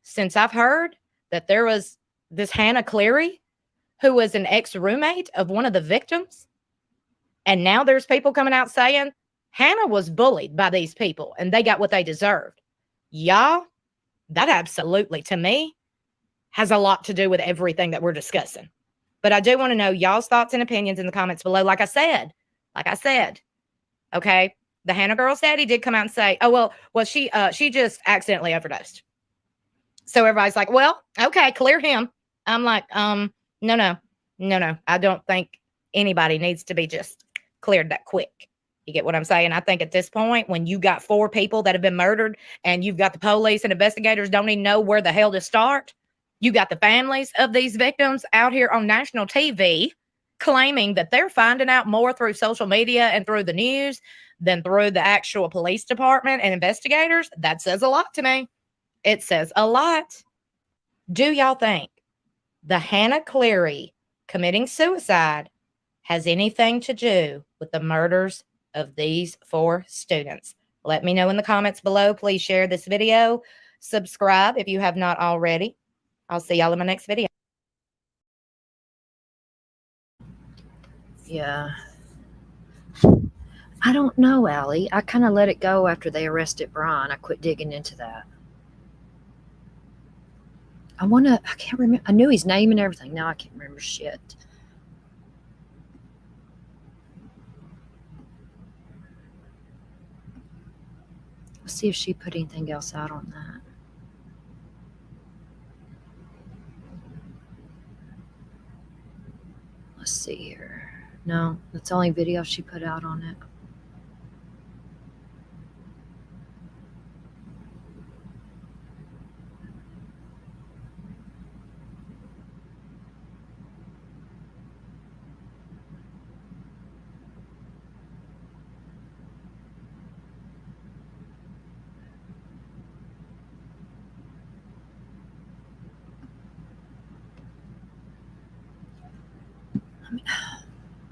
Speaker 10: since I've heard that there was this Hannah Cleary, who was an ex-roommate of one of the victims, and now there's people coming out saying Hannah was bullied by these people and they got what they deserved. Y'all, that absolutely, to me, has a lot to do with everything that we're discussing. But I do want to know y'all's thoughts and opinions in the comments below. Like I said, okay, the Hannah girl's daddy did come out and say, oh, well, she just accidentally overdosed. So everybody's like, well, okay, clear him. I'm like, no. I don't think anybody needs to be just cleared that quick. You get what I'm saying? I think at this point, when you got 4 people that have been murdered and you've got the police and investigators don't even know where the hell to start, you got the families of these victims out here on national TV claiming that they're finding out more through social media and through the news than through the actual police department and investigators. That says a lot to me. It says a lot. Do y'all think the Hannah Cleary committing suicide has anything to do with the murders of these 4 students? Let me know in the comments below. Please share this video. Subscribe if you have not already. I'll see y'all in my next video.
Speaker 3: Yeah. I don't know, Allie. I kind of let it go after they arrested Brian. I quit digging into that. I can't remember. I knew his name and everything. Now I can't remember shit. Let's see if she put anything else out on that. Let's see here. No, that's the only video she put out on it.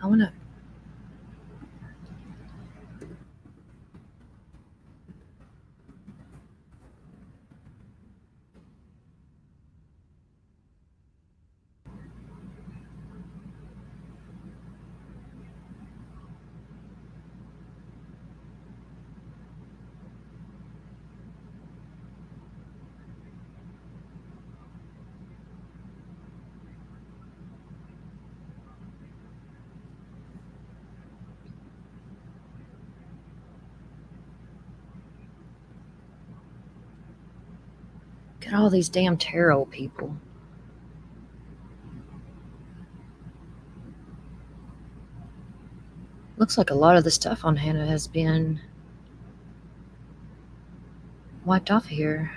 Speaker 3: I want to. Get all these damn tarot people. Looks like a lot of the stuff on Hannah has been wiped off here.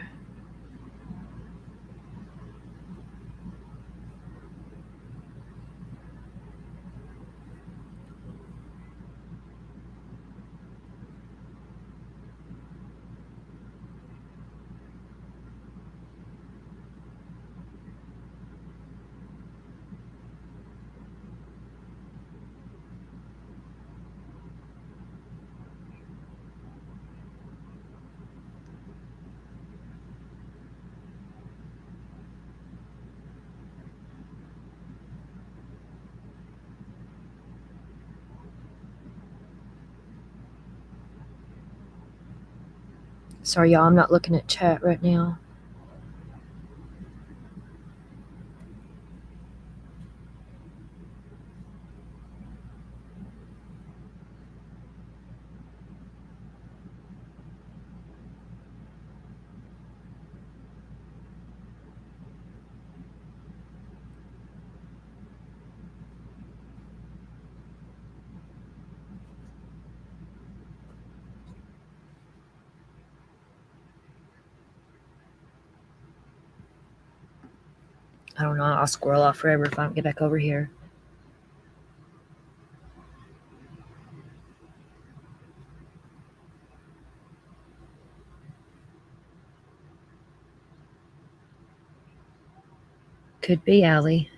Speaker 3: Sorry, y'all, I'm not looking at chat right now. I don't know. I'll squirrel off forever if I don't get back over here. Could be, Allie.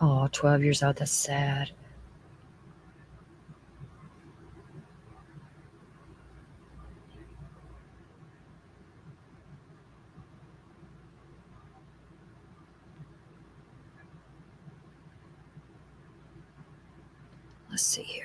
Speaker 3: Oh, 12 years old. That's sad. Let's see here.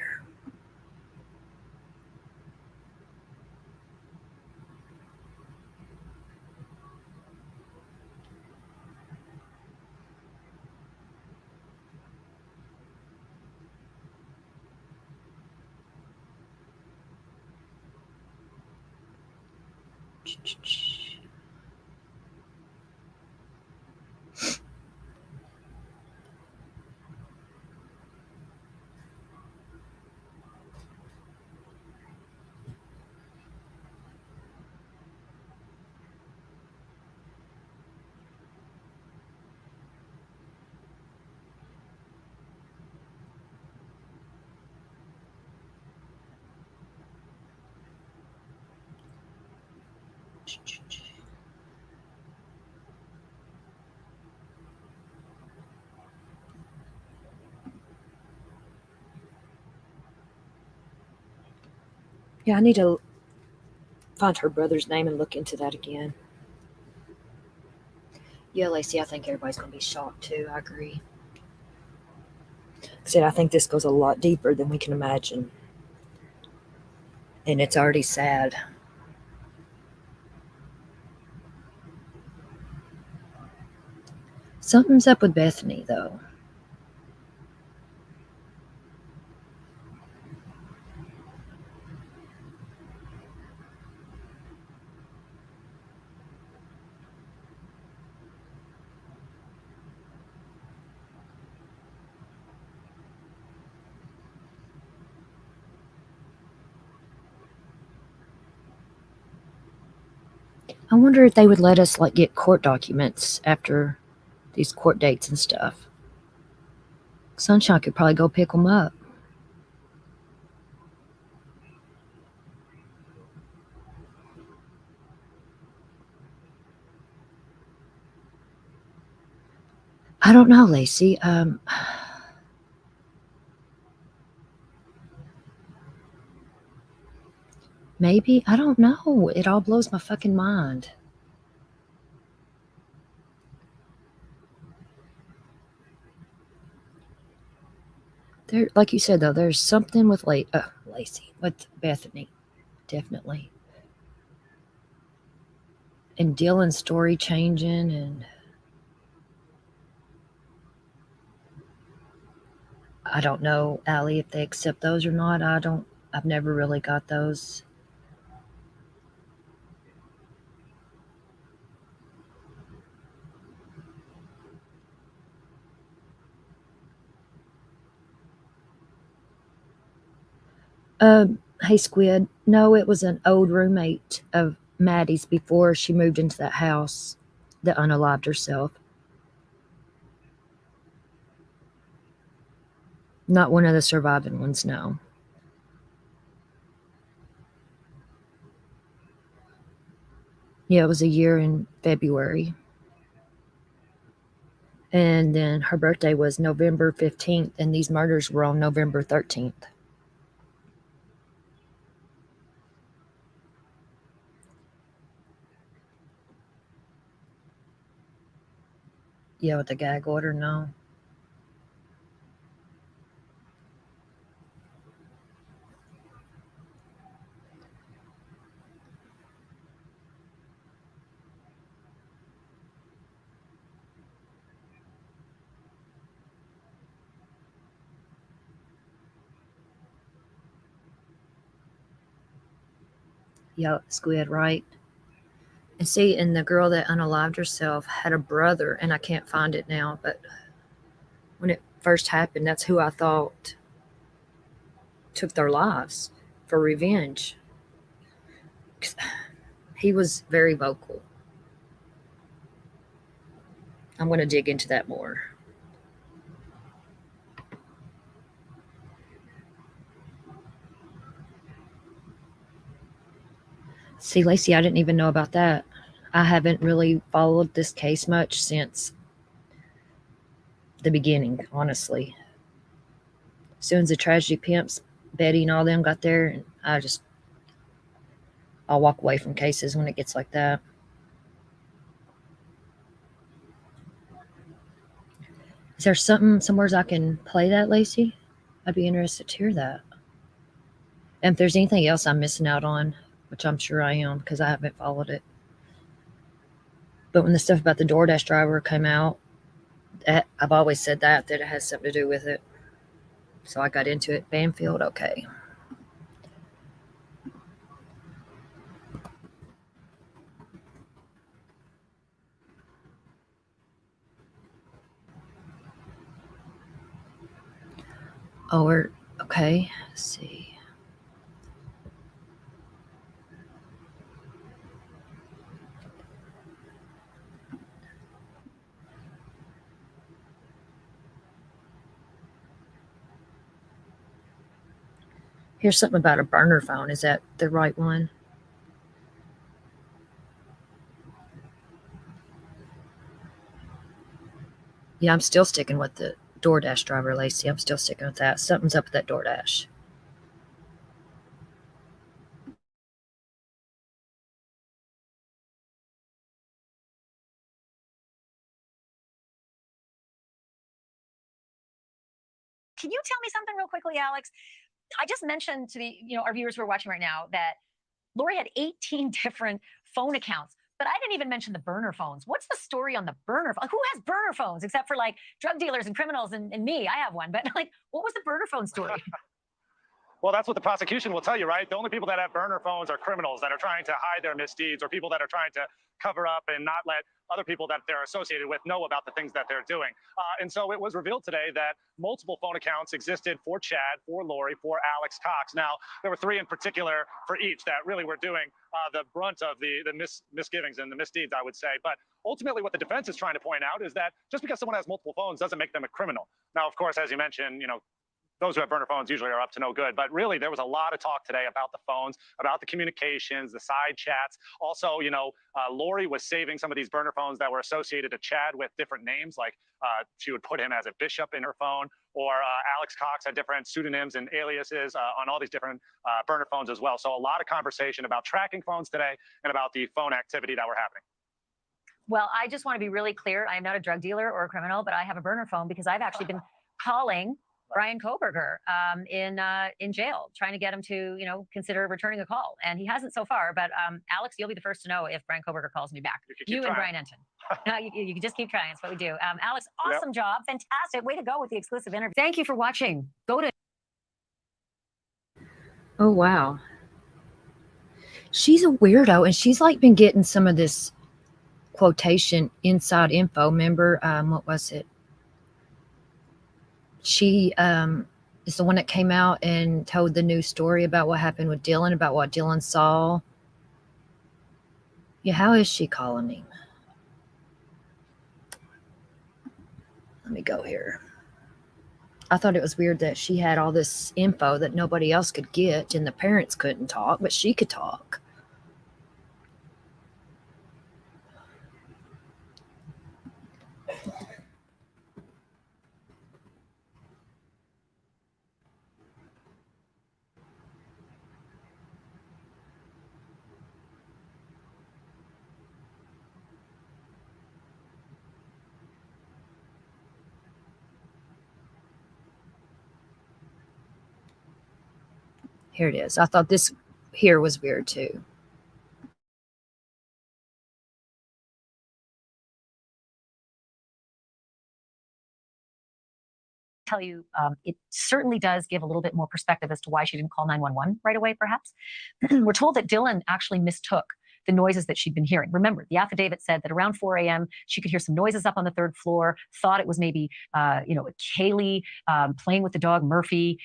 Speaker 3: Yeah, I need to find her brother's name and look into that again. Yeah, Lacey, I think everybody's going to be shocked too. I agree. Said I think this goes a lot deeper than we can imagine. And it's already sad. Something's up with Bethany, though. I wonder if they would let us like get court documents after these court dates and stuff. Sunshine could probably go pick them up. I don't know, Lacey. Maybe. I don't know. It all blows my fucking mind. There, like you said, though, there's something with Lacey, with Bethany, definitely. And Dylan's story changing, and I don't know, Allie, if they accept those or not. I've never really got those. Hey, Squid. No, it was an old roommate of Maddie's before she moved into that house that unalived herself. Not one of the surviving ones, no. Yeah, it was a year in February. And then her birthday was November 15th, and these murders were on November 13th. Yeah, with the gag order, no. Yeah, Squid, right? And see, and the girl that unalived herself had a brother, and I can't find it now, but when it first happened, that's who I thought took their lives for revenge. He was very vocal. I'm going to dig into that more. See, Lacey, I didn't even know about that. I haven't really followed this case much since the beginning, honestly. As soon as the tragedy pimps, Betty and all them got there, and I'll walk away from cases when it gets like that. Is there somewhere I can play that, Lacey? I'd be interested to hear that. And if there's anything else I'm missing out on, which I'm sure I am because I haven't followed it. But when the stuff about the Doordash driver came out, I've always said that it has something to do with it. So I got into it. Banfield, okay. Oh, okay. Let's see. Here's something about a burner phone. Is that the right one? Yeah, I'm still sticking with the Doordash driver, Lacey. I'm still sticking with that. Something's up with that Doordash.
Speaker 11: Can you tell me something real quickly, Alex? I just mentioned to the, our viewers who are watching right now that Lori had 18 different phone accounts, but I didn't even mention the burner phones. What's the story on the burner phone? Who has burner phones except for like drug dealers and criminals and me? I have one, but like, what was the burner phone story?
Speaker 12: Well, that's what the prosecution will tell you, right? The only people that have burner phones are criminals that are trying to hide their misdeeds or people that are trying to cover up and not let other people that they're associated with know about the things that they're doing. And so it was revealed today that multiple phone accounts existed for Chad, for Lori, for Alex Cox. Now, there were 3 in particular for each that really were doing the brunt of the misgivings and the misdeeds, I would say. But ultimately, what the defense is trying to point out is that just because someone has multiple phones doesn't make them a criminal. Now, of course, as you mentioned, those who have burner phones usually are up to no good. But really, there was a lot of talk today about the phones, about the communications, the side chats. Also, Lori was saving some of these burner phones that were associated to Chad with different names, like she would put him as a bishop in her phone, or Alex Cox had different pseudonyms and aliases on all these different burner phones as well. So a lot of conversation about tracking phones today and about the phone activity that were happening.
Speaker 11: Well, I just want to be really clear. I am not a drug dealer or a criminal, but I have a burner phone because I've actually been calling Brian Koberger in jail, trying to get him to, consider returning a call. And he hasn't so far. But Alex, you'll be the first to know if Brian Koberger calls me back. You and Brian Enton. No, you can just keep trying. That's what we do. Alex, awesome job. Fantastic. Way to go with the exclusive interview. Thank you for watching. Go to.
Speaker 3: Oh, wow. She's a weirdo. And she's like been getting some of this quotation inside info. Remember, what was it? She is the one that came out and told the news story about what happened with Dylan, about what Dylan saw. Yeah, how is she calling him? Let me go here. I thought it was weird that she had all this info that nobody else could get and the parents couldn't talk, but she could talk. Here it is. I thought this here was weird too.
Speaker 11: Tell you, it certainly does give a little bit more perspective as to why she didn't call 911 right away, perhaps. We're told that Dylan actually mistook the noises that she'd been hearing. Remember, the affidavit said that around 4 a.m., she could hear some noises up on the 3rd floor, thought it was maybe, Kaylee playing with the dog, Murphy.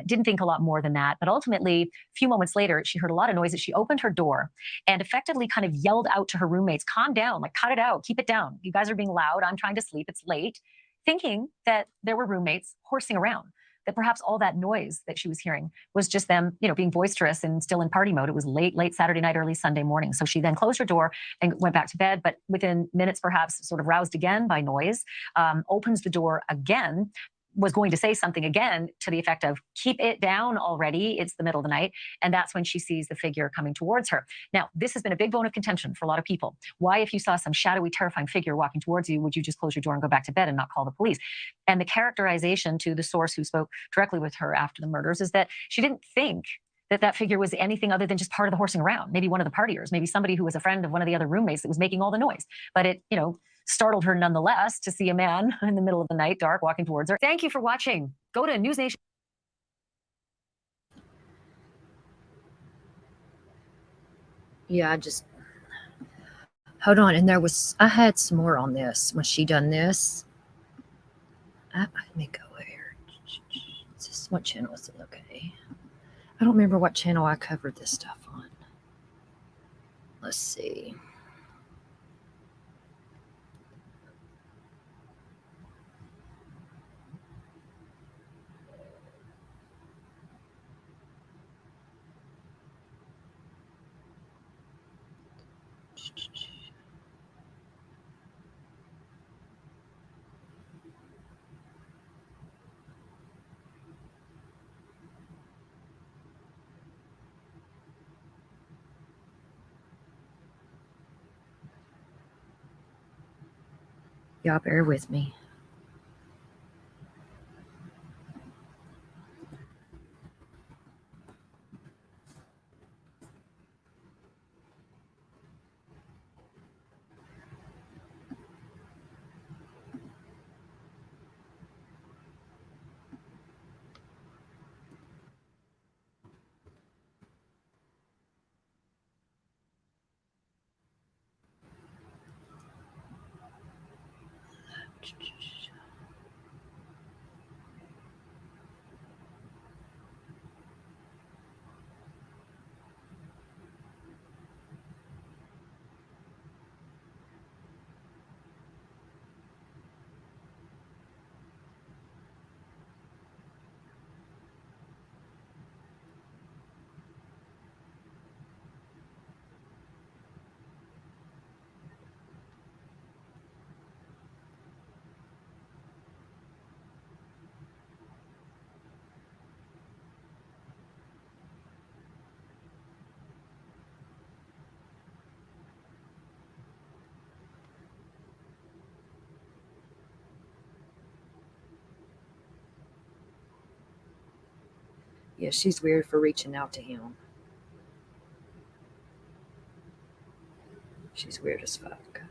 Speaker 11: Didn't think a lot more than that. But ultimately, a few moments later, she heard a lot of noises. She opened her door and effectively kind of yelled out to her roommates, calm down, like cut it out, keep it down. You guys are being loud. I'm trying to sleep. It's late. Thinking that there were roommates horsing around. that perhaps all that noise that she was hearing was just them, being boisterous and still in party mode. It was late Saturday night, early Sunday morning. So she then closed her door and went back to bed, but within minutes, perhaps sort of roused again by noise, opens the door again, was going to say something again to the effect of, keep it down already. It's the middle of the night. And that's when she sees the figure coming towards her. Now, this has been a big bone of contention for a lot of people. Why, if you saw some shadowy, terrifying figure walking towards you, would you just close your door and go back to bed and not call the police? And the characterization to the source who spoke directly with her after the murders is that she didn't think that figure was anything other than just part of the horsing around, maybe one of the partiers, maybe somebody who was a friend of one of the other roommates that was making all the noise. But it, startled her nonetheless to see a man in the middle of the night, dark, walking towards her. Thank you for watching. Go to News Nation.
Speaker 3: Yeah, hold on. And I had some more on this when she done this. Let me go here. What channel is it? Okay. I don't remember what channel I covered this stuff on. Let's see. Y'all bear with me. Yeah, she's weird for reaching out to him. She's weird as fuck.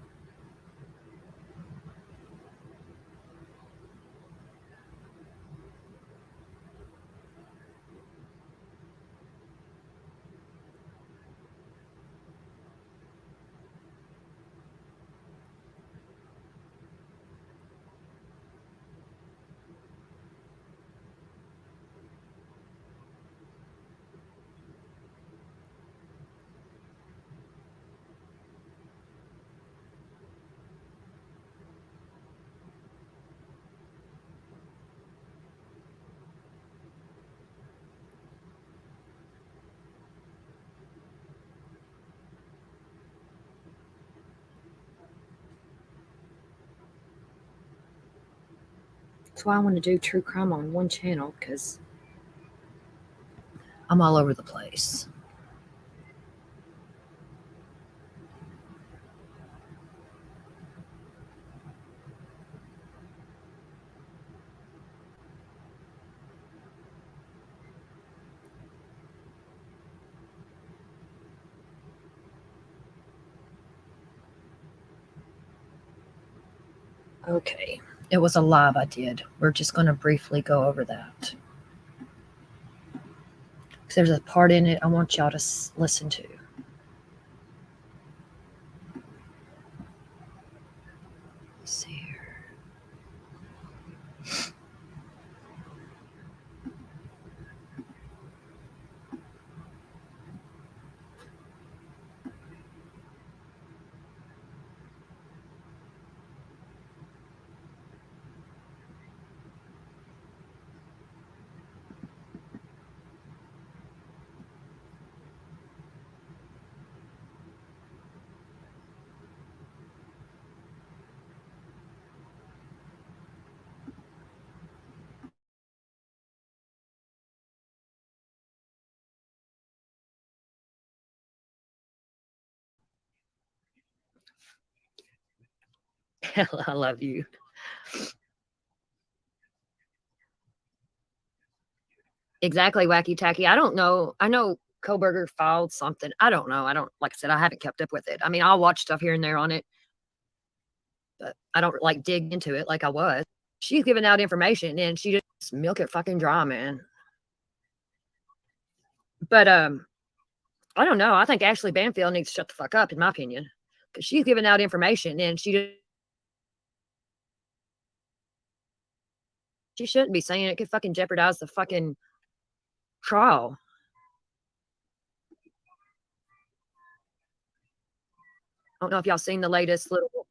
Speaker 3: That's why I want to do true crime on one channel, because I'm all over the place. Okay, it was a live I did. We're just going to briefly go over that. There's a part in it I want y'all to listen to. Let's see here. I love you. Exactly, wacky tacky. I don't know. I know Koberger filed something. I don't know. I don't, like I said, I haven't kept up with it. I mean, I'll watch stuff here and there on it, but I don't like dig into it like I was. She's giving out information and she just milk it fucking dry, man. But I don't know. I think Ashley Banfield needs to shut the fuck up, in my opinion, because she's giving out information and she shouldn't be saying it. It could fucking jeopardize the fucking trial. I don't know if y'all seen the latest little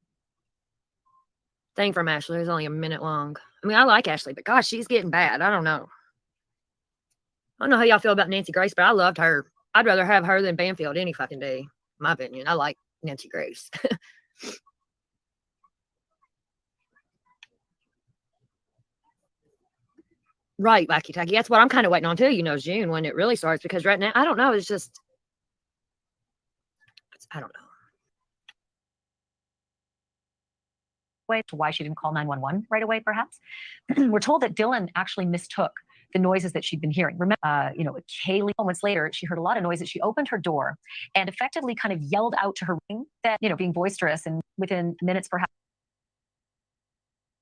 Speaker 3: thing from Ashley. It was only a minute long. I mean, I like Ashley, but gosh, she's getting bad. I don't know. I don't know how y'all feel about Nancy Grace, but I loved her. I'd rather have her than Banfield any fucking day, in my opinion. I like Nancy Grace. Right, wacky tacky. That's what I'm kind of waiting on too. You know, June when it really starts, because right now I don't know. It's just I don't know.
Speaker 11: To why she didn't call 911 right away, perhaps. We're told that Dylan actually mistook the noises that she'd been hearing. Remember, Kaylee, moments later, she heard a lot of noises. She opened her door and effectively kind of yelled out to her ring that, being boisterous, and within minutes, perhaps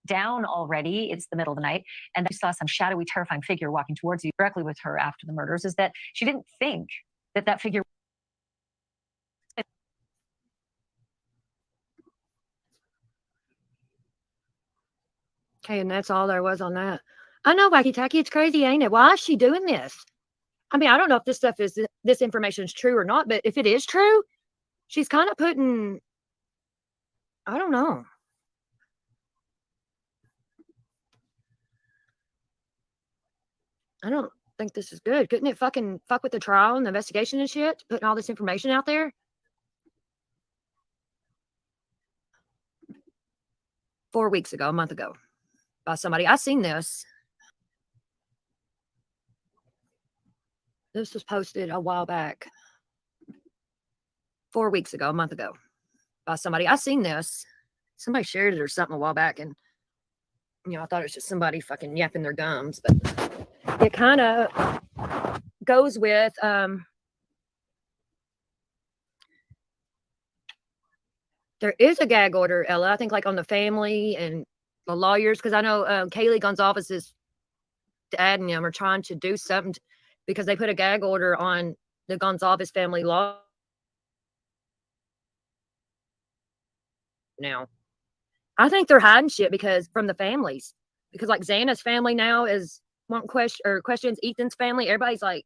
Speaker 11: down already. It's the middle of the night, and she saw some shadowy, terrifying figure walking towards you directly with her after the murders. Is that she didn't think that figure.
Speaker 3: Okay, and that's all there was on that. I know, wacky tacky. It's crazy, ain't it? Why is she doing this? I mean, I don't know if this information is true or not, but if it is true, she's kind of putting. I don't know. I don't think this is good. Couldn't it fucking fuck with the trial and the investigation and shit? Putting all this information out there? 4 weeks ago, a month ago, by somebody. I seen this. This was posted a while back. 4 weeks ago, a month ago, by somebody. I seen this. Somebody shared it or something a while back, and I thought it was just somebody fucking yapping their gums, but it kind of goes with there is a gag order, Ella, I think, like on the family and the lawyers, because I know Kaylee Gonzalez's dad and them are trying to do something because they put a gag order on the Gonzalez family law now. I think they're hiding shit because from the families, because like Xana's family now is wanting questions Ethan's family. Everybody's like,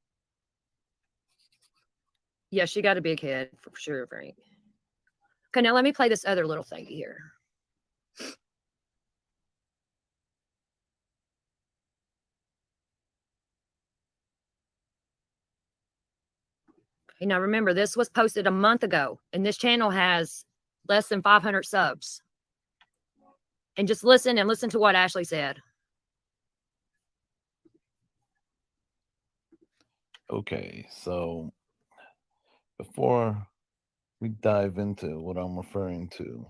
Speaker 3: yeah, she got a big head for sure, Frank. Okay, now let me play this other little thing here. Okay, now remember, this was posted a month ago, and this channel has less than 500 subs. And just listen to what Ashley said.
Speaker 13: Okay, so before we dive into what I'm referring to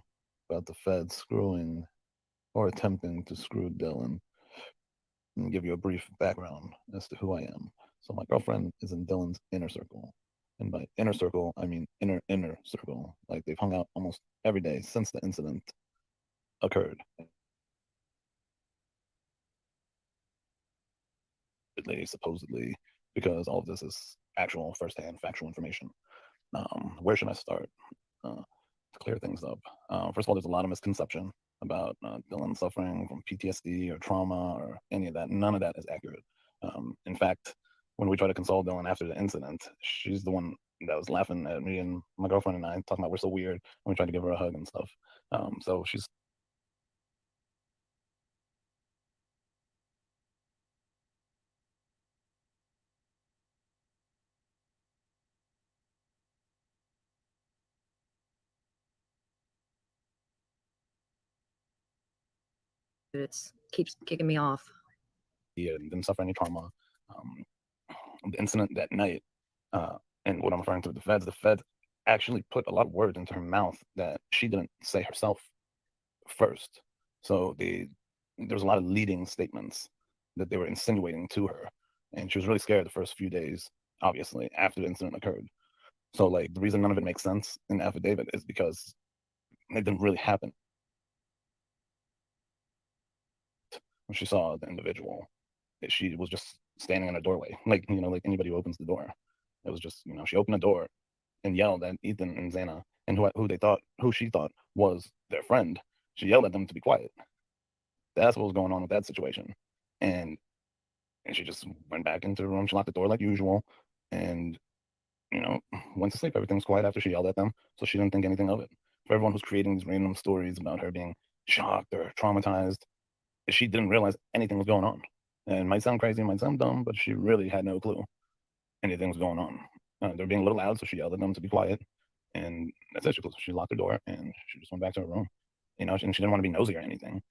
Speaker 13: about the Fed screwing or attempting to screw Dylan, and give you a brief background as to who I am. So my girlfriend is in Dylan's inner circle. And by inner circle, I mean inner circle. Like they've hung out almost every day since the incident occurred. Supposedly, because all of this is actual firsthand factual information. Where should I start to clear things up? First of all, there's a lot of misconception about Dylan suffering from PTSD or trauma or any of that. None of that is accurate. In fact, when we tried to console Dylan after the incident, she's the one that was laughing at me and my girlfriend and I, talking about we're so weird when we tried to give her a hug and stuff. So she's
Speaker 3: It keeps kicking me off.
Speaker 13: didn't suffer any trauma. The incident that night, and what I'm referring to with the feds actually put a lot of words into her mouth that she didn't say herself first. So there was a lot of leading statements that they were insinuating to her, and she was really scared the first few days, obviously, after the incident occurred. So like the reason none of it makes sense in the affidavit is because it didn't really happen. When she saw the individual, she was just standing in a doorway, like like anybody who opens the door. It was just she opened the door and yelled at Ethan and Xana and who she thought was their friend. She yelled at them to be quiet. That's what was going on with that situation, and she just went back into the room. She locked the door like usual, and went to sleep. Everything was quiet after she yelled at them, so she didn't think anything of it. For everyone who's creating these random stories about her being shocked or traumatized, she didn't realize anything was going on. And it might sound crazy, it might sound dumb, but she really had no clue anything was going on. They were being a little loud, so she yelled at them to be quiet. And that's it. She locked the door and she just went back to her room. And she didn't want to be nosy or anything.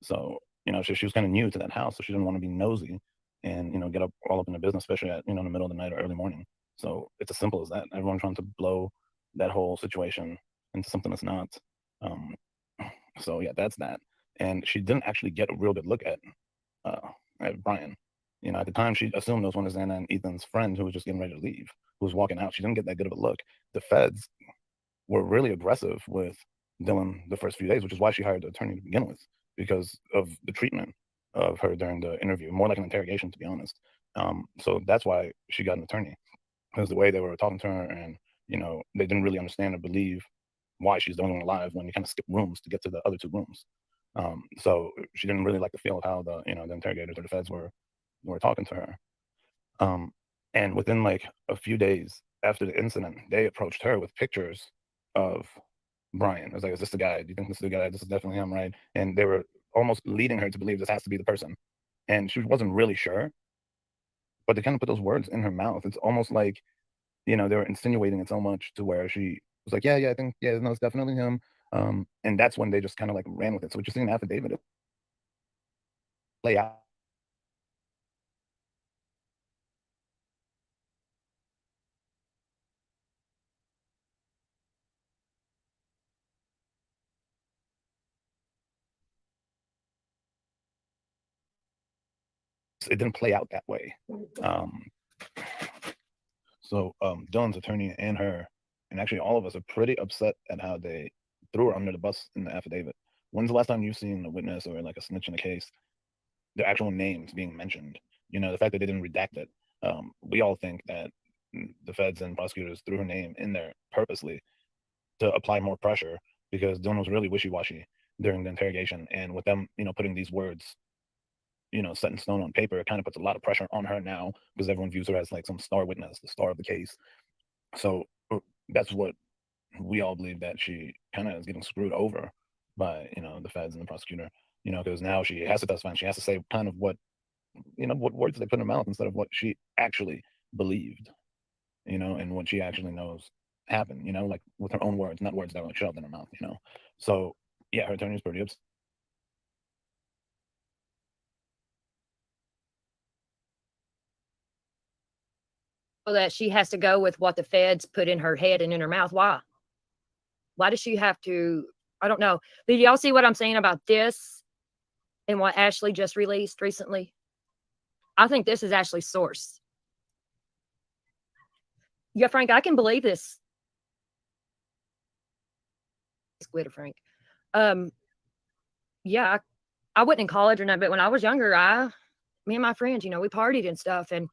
Speaker 13: So, she was kind of new to that house, so she didn't want to be nosy and, get all up in the business, especially at, in the middle of the night or early morning. So it's as simple as that. Everyone trying to blow that whole situation into something that's not. So yeah, that's that. And she didn't actually get a real good look at Brian. At the time, she assumed it was one of Xana and Ethan's friend who was just getting ready to leave, who was walking out. She didn't get that good of a look. The feds were really aggressive with Dylan the first few days, which is why she hired the attorney to begin with, because of the treatment of her during the interview, more like an interrogation, to be honest. So that's why she got an attorney, because the way they were talking to her, and they didn't really understand or believe why she's the only one alive when you kind of skip rooms to get to the other two rooms. So she didn't really like the feel of how the the interrogators or the feds were talking to her. And within like a few days after the incident, they approached her with pictures of Brian. It was like, is this the guy? Do you think this is the guy? This is definitely him, right? And they were almost leading her to believe this has to be the person. And she wasn't really sure, but they kind of put those words in her mouth. It's almost like, they were insinuating it so much to where she was like, yeah, I think, yeah, no, it's definitely him. And that's when they just kind of like ran with it. So what you see in the affidavit, it play out. It didn't play out that way. So Dylan's attorney and her, and actually all of us, are pretty upset at how they threw her under the bus in the affidavit. When's the last time you've seen a witness or like a snitch in a case, their actual names being mentioned? The fact that they didn't redact it. We all think that the feds and prosecutors threw her name in there purposely to apply more pressure, because Dylan was really wishy-washy during the interrogation, and with them, putting these words set in stone on paper, it kind of puts a lot of pressure on her now, because everyone views her as like some star witness, the star of the case. So that's what we all believe, that she kind of is getting screwed over by the feds and the prosecutor, because now she has to testify and she has to say kind of what what words they put in her mouth instead of what she actually believed, and what she actually knows happened, like with her own words, not words that were shoved in her mouth. So yeah, her attorney's pretty upset.
Speaker 3: That she has to go with what the feds put in her head and in her mouth. Why? Why does she have to? I don't know. Did y'all see what I'm saying about this and what Ashley just released recently? I think this is Ashley's source. Yeah, Frank, I can believe this. Squid, Frank. Yeah, I wasn't in college or nothing, but when I was younger, me and my friends, we partied and stuff, and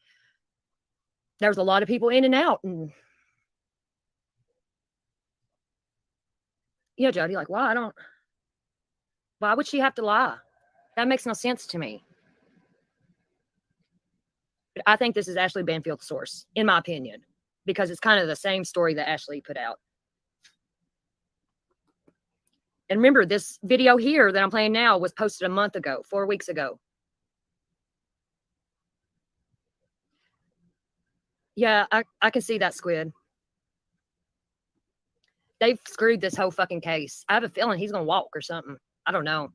Speaker 3: there was a lot of people in and out, and yeah, Jody, like, why would she have to lie? That makes no sense to me. But I think this is Ashley Banfield's source, in my opinion, because it's kind of the same story that Ashley put out. And remember, this video here that I'm playing now was posted a month ago, 4 weeks ago. Yeah, I can see that, Squid. They've screwed this whole fucking case. I have a feeling he's going to walk or something. I don't know.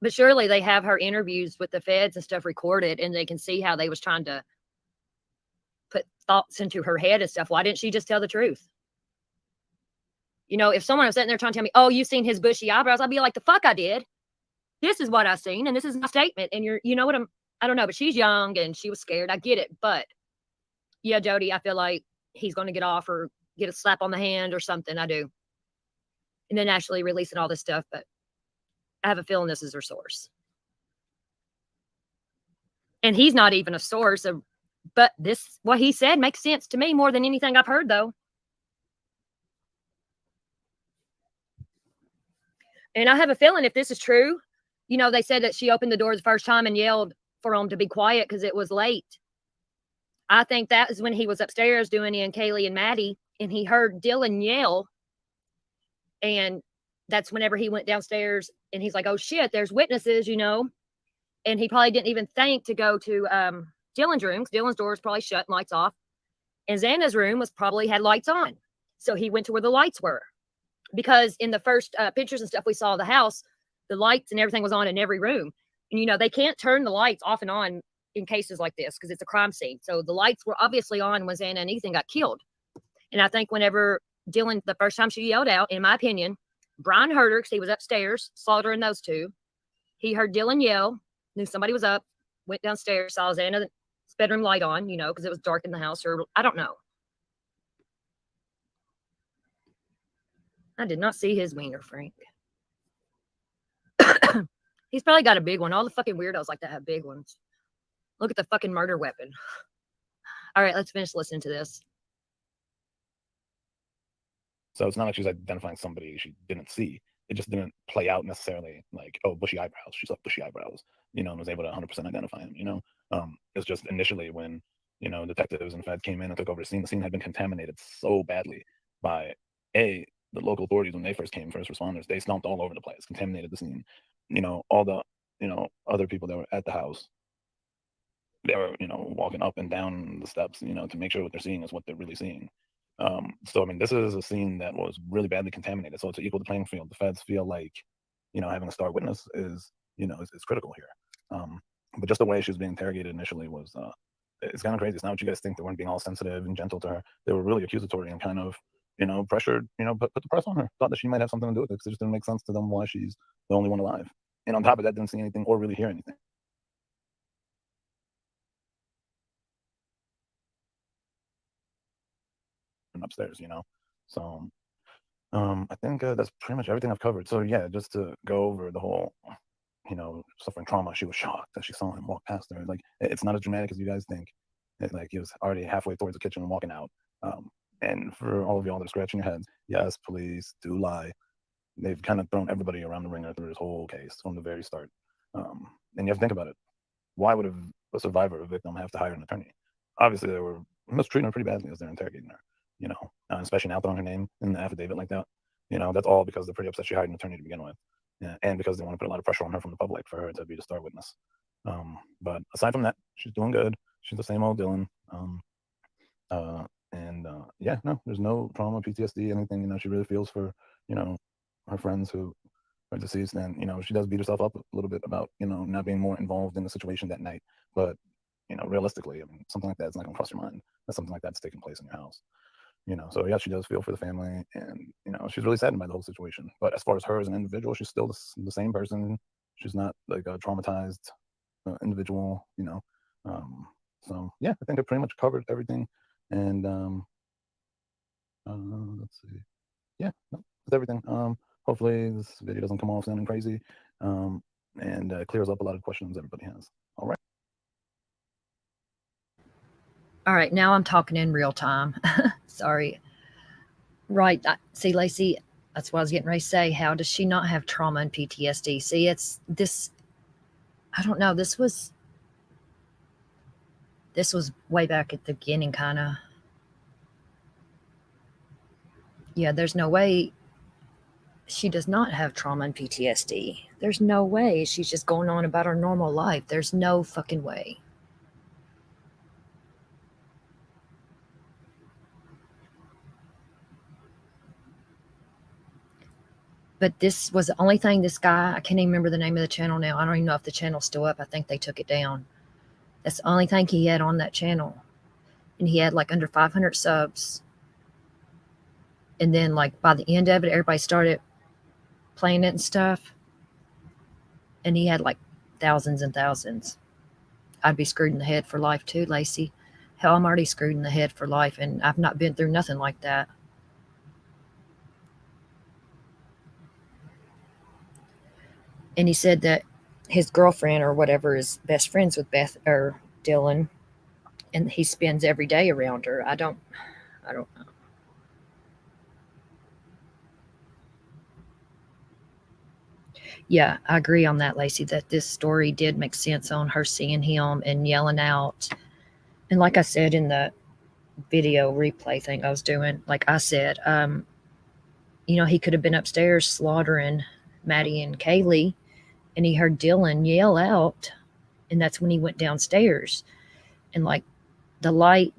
Speaker 3: But surely they have her interviews with the feds and stuff recorded, and they can see how they was trying to put thoughts into her head and stuff. Why didn't she just tell the truth? You know, if someone was sitting there trying to tell me, oh, you seen his bushy eyebrows, I'd be like, the fuck I did. This is what I seen, and this is my statement. And you know what I don't know, but she's young and she was scared. I get it. But yeah, Jody, I feel like he's going to get off or get a slap on the hand or something. I do. And then actually releasing all this stuff. But I have a feeling this is her source. And he's not even a source. But what he said makes sense to me more than anything I've heard, though. And I have a feeling if this is true, you know, they said that she opened the door the first time and yelled for him to be quiet because it was late. I think that is when he was upstairs doing Ian, Kaylee, and Maddie, and he heard Dylan yell. And that's whenever he went downstairs and he's like, oh shit, there's witnesses, you know. And he probably didn't even think to go to Dylan's room because Dylan's door was probably shut and lights off. And Xana's room was probably had lights on. So he went to where the lights were. Because in the first pictures and stuff we saw of the house, the lights and everything was on in every room. And, you know, they can't turn the lights off and on in cases like this because it's a crime scene. So the lights were obviously on when Xana and Ethan got killed. And I think whenever Dylan, the first time she yelled out, in my opinion, Brian heard her because he was upstairs, slaughtering those two. He heard Dylan yell, knew somebody was up, went downstairs, saw Xana's bedroom light on, you know, because it was dark in the house, or I don't know. I did not see his wiener, Frank. He's probably got a big one. All the fucking weirdos like to have big ones. Look at the fucking murder weapon. All right, let's finish listening to this.
Speaker 13: So it's not like she's identifying somebody she didn't see. It just didn't play out necessarily like, oh, bushy eyebrows. She saw bushy eyebrows, you know, and was able to 100% identify him, you know. It's just initially when, you know, detectives and Fed came in and took over the scene had been contaminated so badly by the local authorities when they first came, first responders. They stomped all over the place, contaminated the scene. You know, all the, you know, other people that were at the house, they were, you know, walking up and down the steps, you know, to make sure what they're seeing is what they're really seeing. So, I mean, this is a scene that was really badly contaminated. So to equal the playing field, the Feds feel like, you know, having a star witness is, you know, is critical here. But just the way she was being interrogated initially was, it's kind of crazy. It's not what you guys think. They weren't being all sensitive and gentle to her. They were really accusatory and kind of, you know, pressured, you know, put the press on her. Thought that she might have something to do with it because it just didn't make sense to them why she's the only one alive. And on top of that, didn't see anything or really hear anything. Upstairs, you know. So I think that's pretty much everything I've covered. So yeah, just to go over the whole, you know, suffering trauma, she was shocked that she saw him walk past her. Like, it's not as dramatic as you guys think. Like, he was already halfway towards the kitchen and walking out. And for all of y'all that are scratching your heads, yes, police do lie. They've kind of thrown everybody around the ringer through this whole case from the very start. And you have to think about it. Why would a survivor, a victim, have to hire an attorney? Obviously, they were mistreating her pretty badly as they're interrogating her. You know, especially now throwing her name in the affidavit like that. You know, that's all because they're pretty upset she hired an attorney to begin with. And because they want to put a lot of pressure on her from the public for her to be the star witness. But aside from that, she's doing good. She's the same old Dylan. Yeah, no, there's no trauma, PTSD, anything. You know, she really feels for, you know, her friends who are deceased. And, you know, she does beat herself up a little bit about, you know, not being more involved in the situation that night. But, you know, realistically, I mean, something like that's not going to cross your mind that something like that's taking place in your house. You know, so yeah, she does feel for the family, and you know, she's really saddened by the whole situation. But as far as her as an individual, she's still the same person. She's not like a traumatized individual, you know. So yeah, I think I pretty much covered everything. And let's see, yeah, no, that's everything. Hopefully this video doesn't come off sounding crazy, and clears up a lot of questions everybody has. All right.
Speaker 3: All right, now I'm talking in real time. Sorry. Right. See, Lacey, that's what I was getting ready to say. How does she not have trauma and PTSD? See, it's this, I don't know. This was way back at the beginning, kind of. Yeah, there's no way she does not have trauma and PTSD. There's no way she's just going on about her normal life. There's no fucking way. But this was the only thing this guy, I can't even remember the name of the channel now. I don't even know if the channel's still up. I think they took it down. That's the only thing he had on that channel. And he had like under 500 subs. And then, like, by the end of it, everybody started playing it and stuff. And he had like thousands and thousands. I'd be screwed in the head for life too, Lacey. Hell, I'm already screwed in the head for life, and I've not been through nothing like that. And he said that his girlfriend or whatever is best friends with Beth or Dylan, and he spends every day around her. I don't know. Yeah, I agree on that, Lacey, that this story did make sense on her seeing him and yelling out. And like I said in the video replay thing I was doing, like I said, he could have been upstairs slaughtering Maddie and Kaylee, and he heard Dylan yell out, and that's when he went downstairs. And like the light,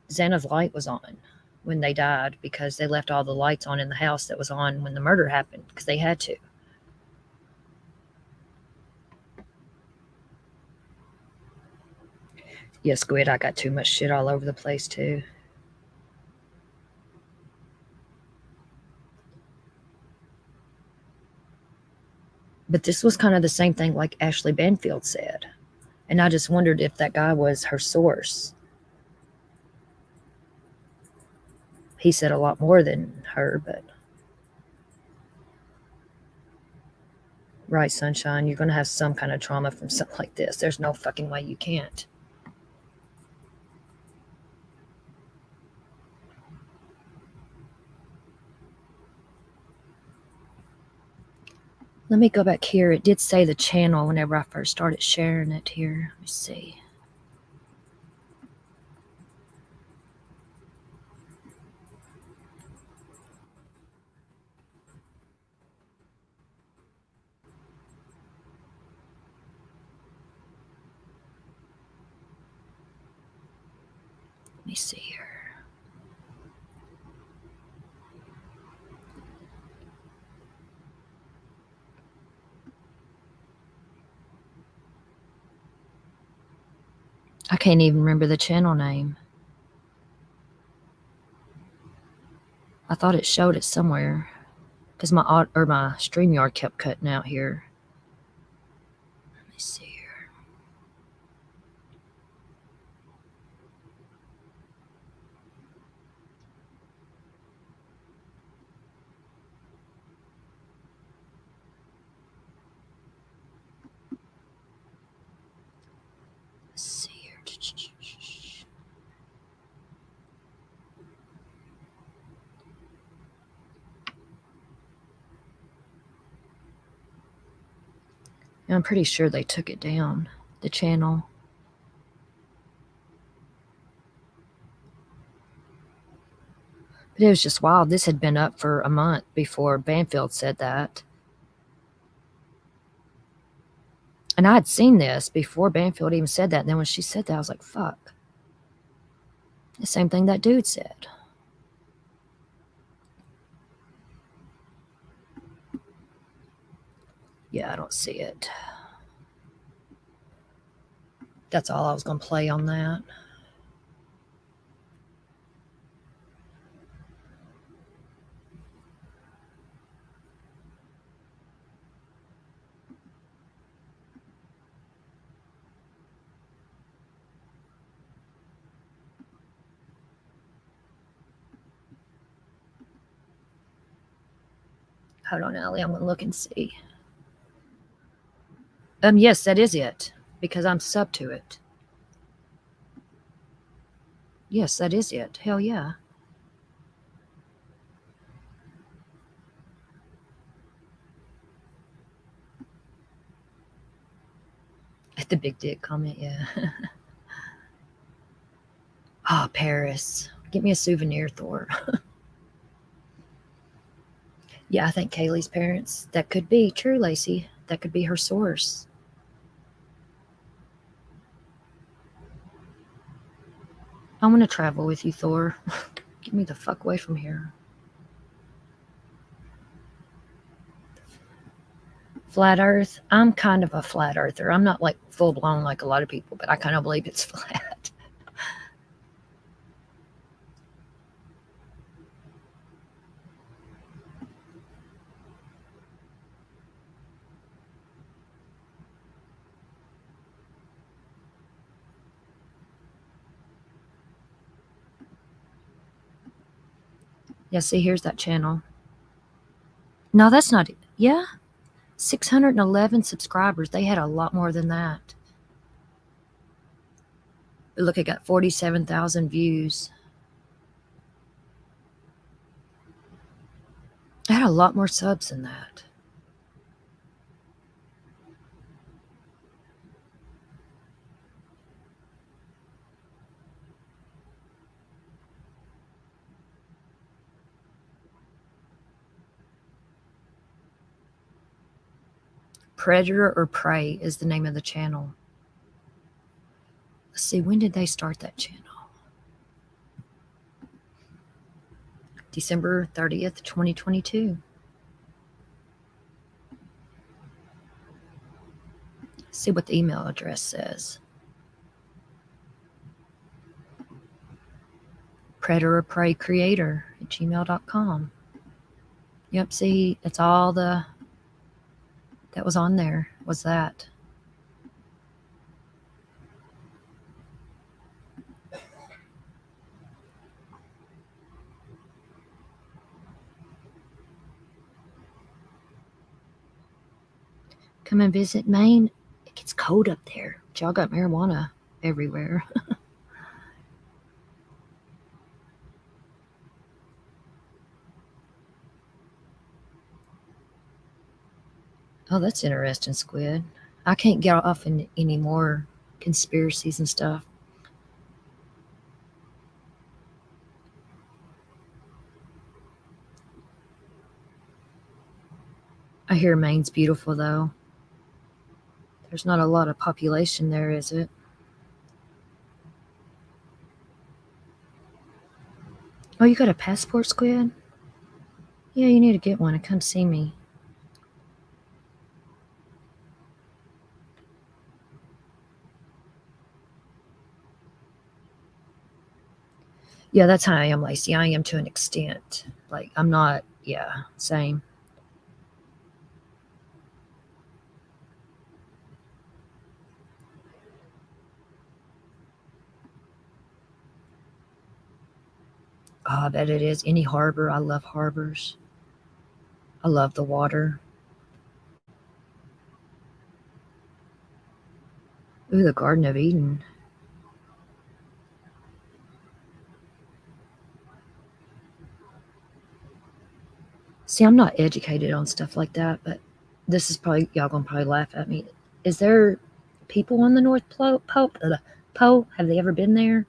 Speaker 3: Xana's light was on when they died because they left all the lights on in the house that was on when the murder happened because they had to. Yeah, Squid, I got too much shit all over the place too. But this was kind of the same thing like Ashley Banfield said. And I just wondered if that guy was her source. He said a lot more than her, but... Right, Sunshine, you're going to have some kind of trauma from something like this. There's no fucking way you can't. Let me go back here. It did say the channel whenever I first started sharing it here. Let me see. Let me see here. I can't even remember the channel name. I thought it showed it somewhere because my StreamYard kept cutting out here. Let me see here. Let's see here. I'm pretty sure they took it down, the channel. But it was just wild. This had been up for a month before Banfield said that. And I had seen this before Banfield even said that. And then when she said that, I was like, fuck. The same thing that dude said. Yeah, I don't see it. That's all I was going to play on that. Hold on, Allie. I'm going to look and see. Yes, that is it. Because I'm sub to it. Yes, that is it. Hell yeah. At the big dick comment, yeah. Oh, Paris. Get me a souvenir, Thor. Yeah, I think Kaylee's parents. That could be true, Lacey. That could be her source. I want to travel with you, Thor. Get me the fuck away from here. Flat Earth. I'm kind of a flat earther. I'm not like full blown like a lot of people, but I kind of believe it's flat. Yeah, see, here's that channel. No, that's not it. Yeah. 611 subscribers. They had a lot more than that. But look, it got 47,000 views. I had a lot more subs than that. Predator or Prey is the name of the channel. Let's see, when did they start that channel? December 30th, 2022. Let's see what the email address says. Predator or Prey Creator at gmail.com. Yep, see, that's all that was on there, was that. Come and visit Maine. It gets cold up there. But y'all got marijuana everywhere. Oh, that's interesting, Squid. I can't get off in any more conspiracies and stuff. I hear Maine's beautiful, though. There's not a lot of population there, is it? Oh, you got a passport, Squid? Yeah, you need to get one and come see me. Yeah, that's how I am, Lacey. I am to an extent. Like, I'm not, yeah, same. Oh, I bet it is. Any harbor. I love harbors. I love the water. Ooh, the Garden of Eden. See, I'm not educated on stuff like that, but this is probably, y'all gonna probably laugh at me. Is there people on the North Pole? Have they ever been there?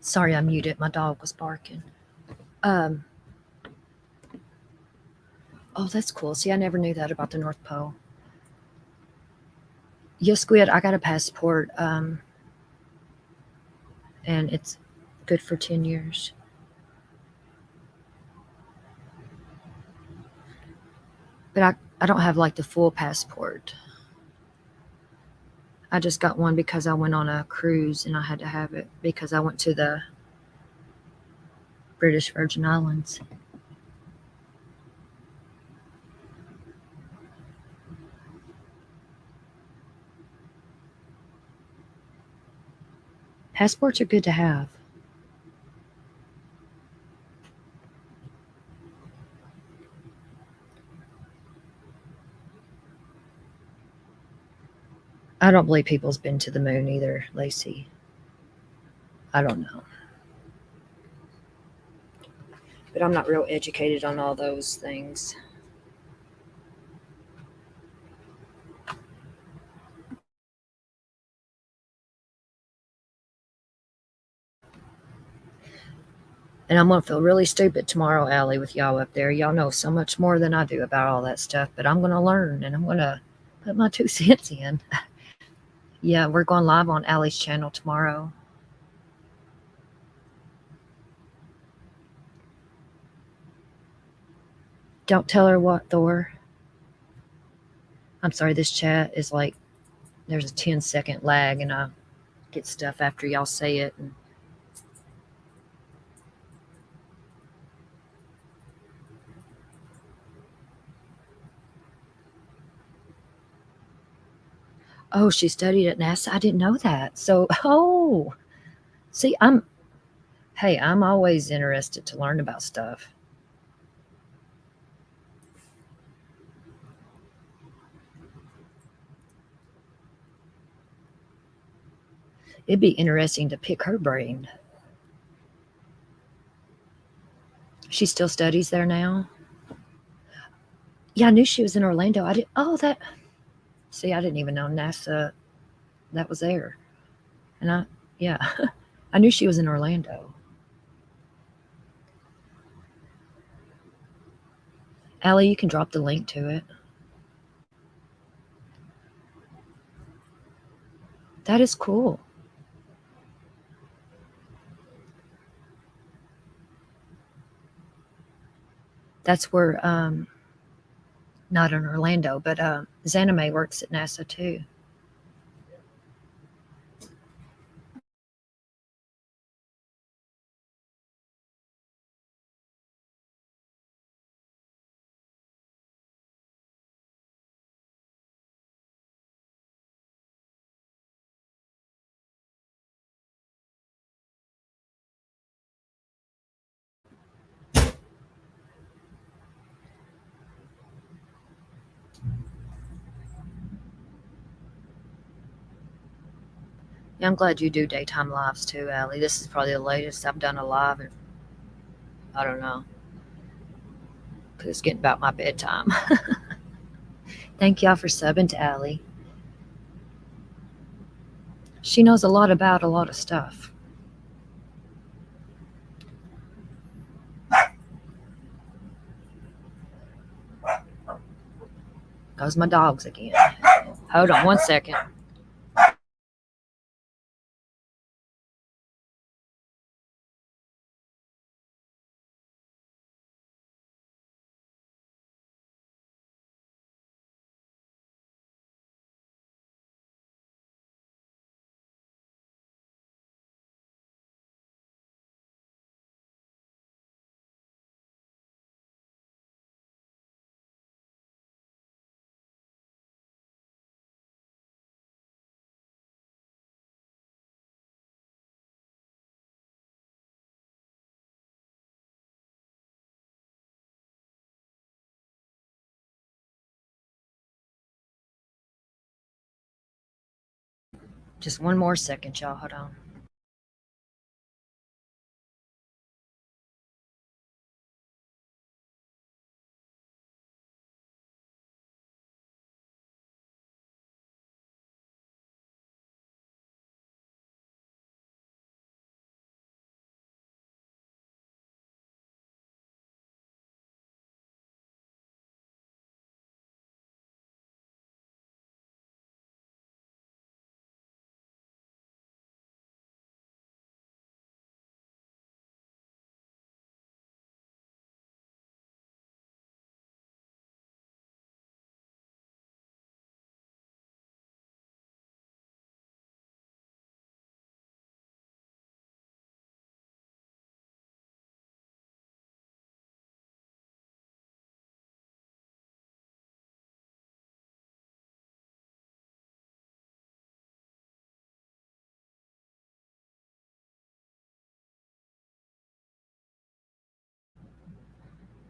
Speaker 3: Sorry, I muted. My dog was barking. Oh, that's cool. See, I never knew that about the North Pole. Yes, Squid, I got a passport, and it's good for 10 years. But I don't have like the full passport. I just got one because I went on a cruise and I had to have it because I went to the British Virgin Islands. Passports are good to have. I don't believe people's been to the moon either, Lacey. I don't know. But I'm not real educated on all those things. And I'm going to feel really stupid tomorrow, Allie, with y'all up there. Y'all know so much more than I do about all that stuff, but I'm going to learn and I'm going to put my 2 cents in. Yeah, we're going live on Allie's channel tomorrow. Don't tell her what, Thor. I'm sorry, this chat is like, there's a 10-second lag and I get stuff after y'all say it. And oh, she studied at NASA. I didn't know that. So, oh, see, I'm always interested to learn about stuff. It'd be interesting to pick her brain. She still studies there now? Yeah, I knew she was in Orlando. I didn't, oh, that, see, I didn't even know NASA, that was there. And yeah, I knew she was in Orlando. Allie, you can drop the link to it. That is cool. That's where, not in Orlando, but Zanime works at NASA too. Yeah, I'm glad you do daytime lives too, Allie. This is probably the latest I've done a live in, I don't know, because it's getting about my bedtime. Thank y'all for subbing to Allie. She knows a lot about a lot of stuff. Those my dogs again. Hold on 1 second. Just 1 more second, y'all. Hold on.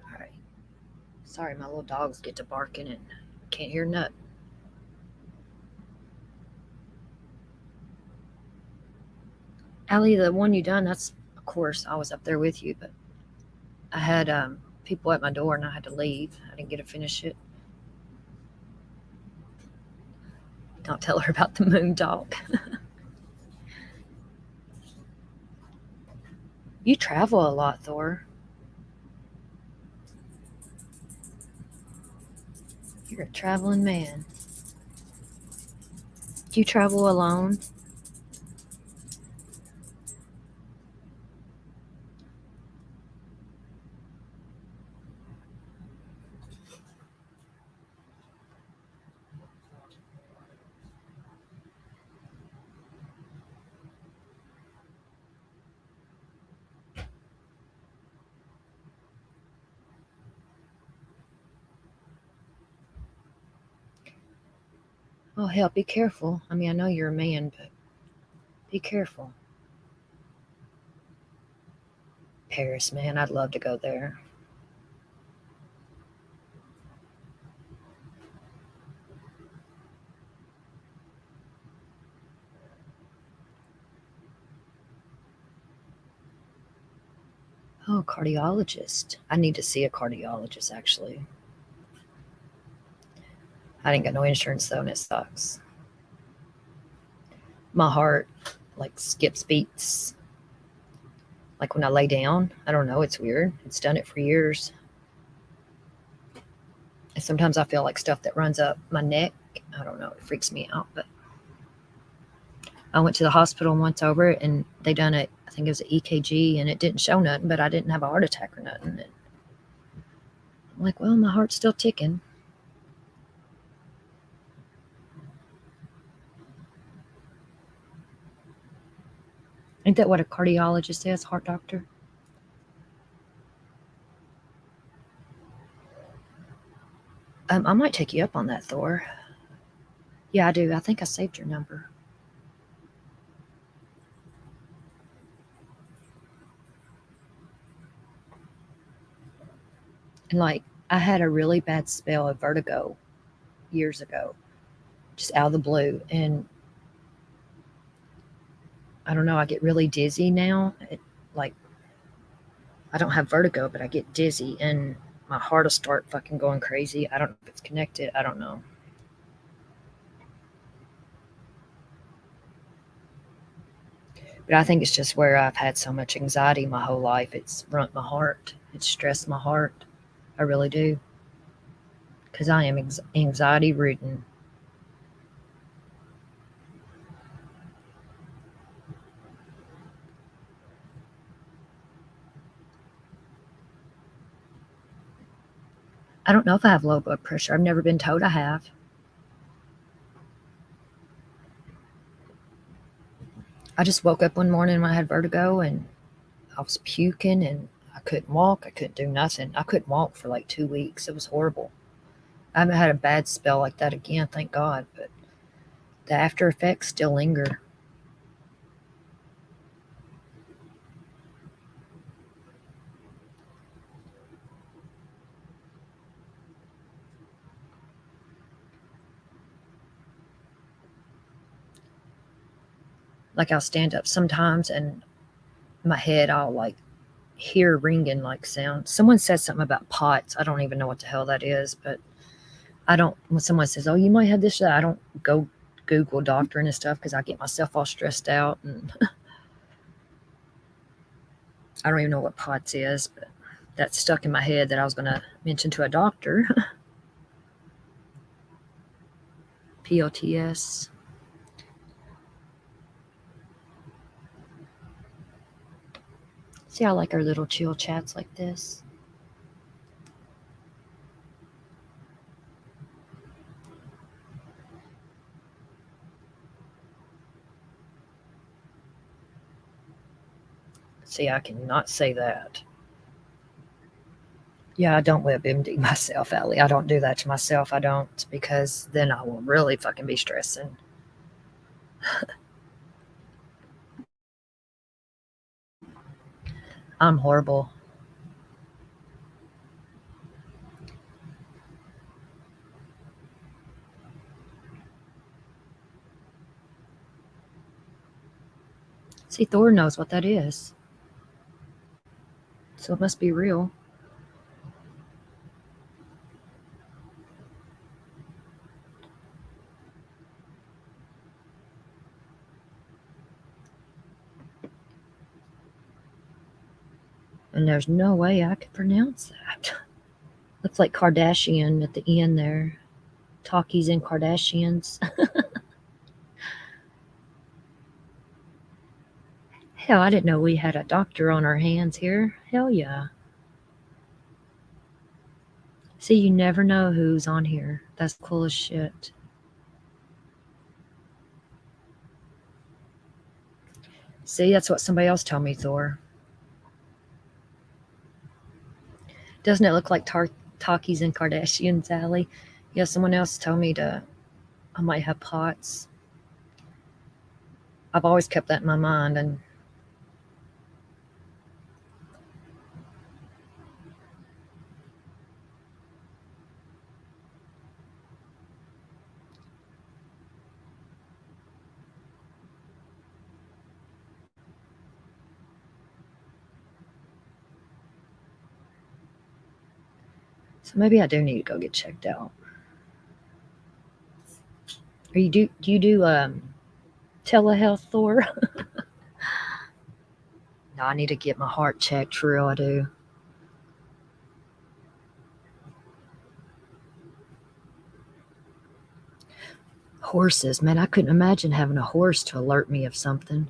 Speaker 3: All right. Sorry, my little dogs get to barking and can't hear nothing. Allie, the one you done, that's, of course, I was up there with you, but I had people at my door and I had to leave. I didn't get to finish it. Don't tell her about the moon dog. You travel a lot, Thor. You're a traveling man. Do you travel alone? Oh, hell, be careful. I mean, I know you're a man, but be careful. Paris, man, I'd love to go there. Oh, cardiologist. I need to see a cardiologist, actually. I didn't get no insurance, though, and it sucks. My heart, like, skips beats. Like, when I lay down, I don't know, it's weird. It's done it for years. And sometimes I feel like stuff that runs up my neck. I don't know, it freaks me out, but I went to the hospital once over it, and they done it, I think it was an EKG, and it didn't show nothing, but I didn't have a heart attack or nothing. And I'm like, well, my heart's still ticking. Ain't that what a cardiologist says, heart doctor? I might take you up on that, Thor. Yeah, I do. I think I saved your number. And like, I had a really bad spell of vertigo years ago, just out of the blue. And I don't know, I get really dizzy now. Like, I don't have vertigo, but I get dizzy and my heart will start fucking going crazy. I don't know if it's connected. I don't know. But I think it's just where I've had so much anxiety my whole life. It's run my heart. It's stressed my heart. I really do. Because I am anxiety ridden. I don't know if I have low blood pressure. I've never been told I have. I just woke up one morning when I had vertigo and I was puking and I couldn't walk. I couldn't do nothing. I couldn't walk for like 2 weeks. It was horrible. I haven't had a bad spell like that again, thank God. But the after effects still linger. Like I'll stand up sometimes and my head, I'll like hear ringing like sound. Someone said something about POTS. I don't even know what the hell that is, but I don't, when someone says, oh, you might have this, I don't go Google doctoring and stuff because I get myself all stressed out. And I don't even know what POTS is, but that stuck in my head that I was going to mention to a doctor. POTS. See, I like our little chill chats like this. See, I cannot say that. Yeah, I don't WebMD myself, Allie. I don't do that to myself. I don't, because then I will really fucking be stressing. I'm horrible. See, Thor knows what that is. So it must be real. And there's no way I could pronounce that. Looks like Kardashian at the end there. Talkies and Kardashians. Hell, I didn't know we had a doctor on our hands here. Hell yeah. See, you never know who's on here. That's cool as shit. See, that's what somebody else told me, Thor. Doesn't it look like Talkies and Kardashians, Allie? Yeah, someone else told me I might have POTS. I've always kept that in my mind, and so maybe I do need to go get checked out. Or do you do telehealth, Thor? No, I need to get my heart checked. For real, I do. Horses, man, I couldn't imagine having a horse to alert me of something.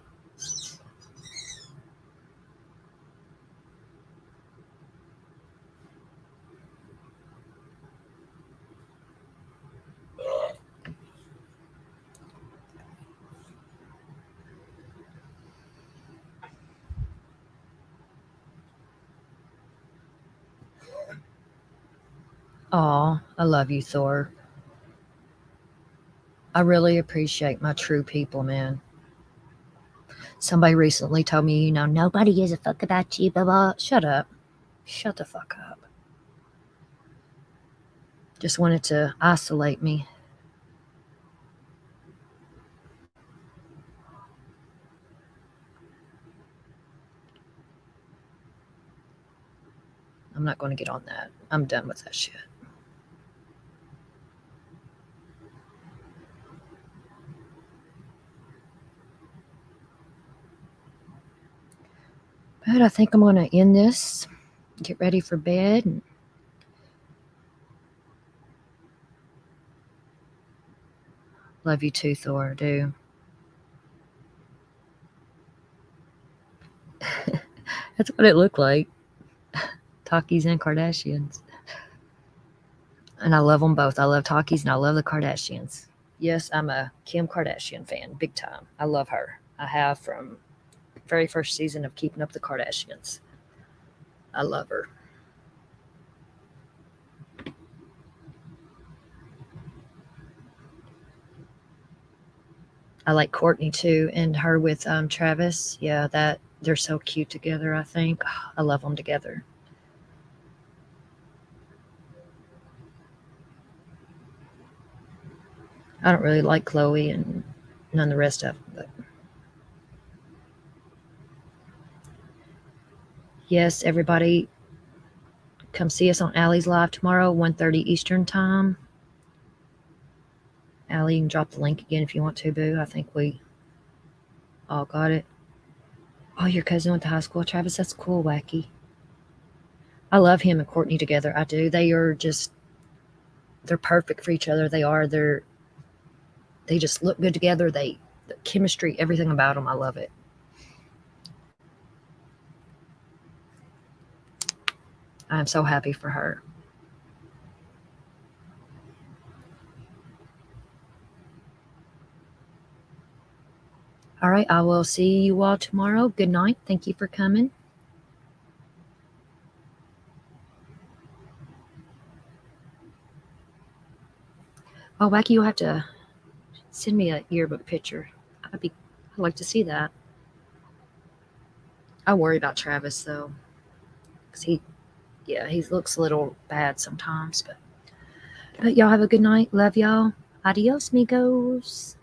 Speaker 3: Aw, I love you, Thor. I really appreciate my true people, man. Somebody recently told me, nobody gives a fuck about you, blah, blah. Shut up. Shut the fuck up. Just wanted to isolate me. I'm not going to get on that. I'm done with that shit. But I think I'm going to end this, get ready for bed. And love you too, Thor. I do. That's what it looked like. Talkies and Kardashians. And I love them both. I love Talkies and I love the Kardashians. Yes, I'm a Kim Kardashian fan, big time. I love her. I have from very first season of Keeping Up the Kardashians. I love her. I like Courtney too, and her with Travis. Yeah, that they're so cute together. I think I love them together. I don't really like Chloe and none of the rest of them, but yes, everybody, come see us on Allie's Live tomorrow, 1:30 Eastern Time. Allie, you can drop the link again if you want to, boo. I think we all got it. Oh, your cousin went to high school, Travis. That's cool, Wacky. I love him and Courtney together. I do. They're perfect for each other. They just look good together. The chemistry, everything about them, I love it. I'm so happy for her. All right, I will see you all tomorrow. Good night. Thank you for coming. Oh, Wacky, you'll have to send me a yearbook picture. I'd like to see that. I worry about Travis though, because he looks a little bad sometimes. But y'all have a good night. Love y'all. Adios, amigos.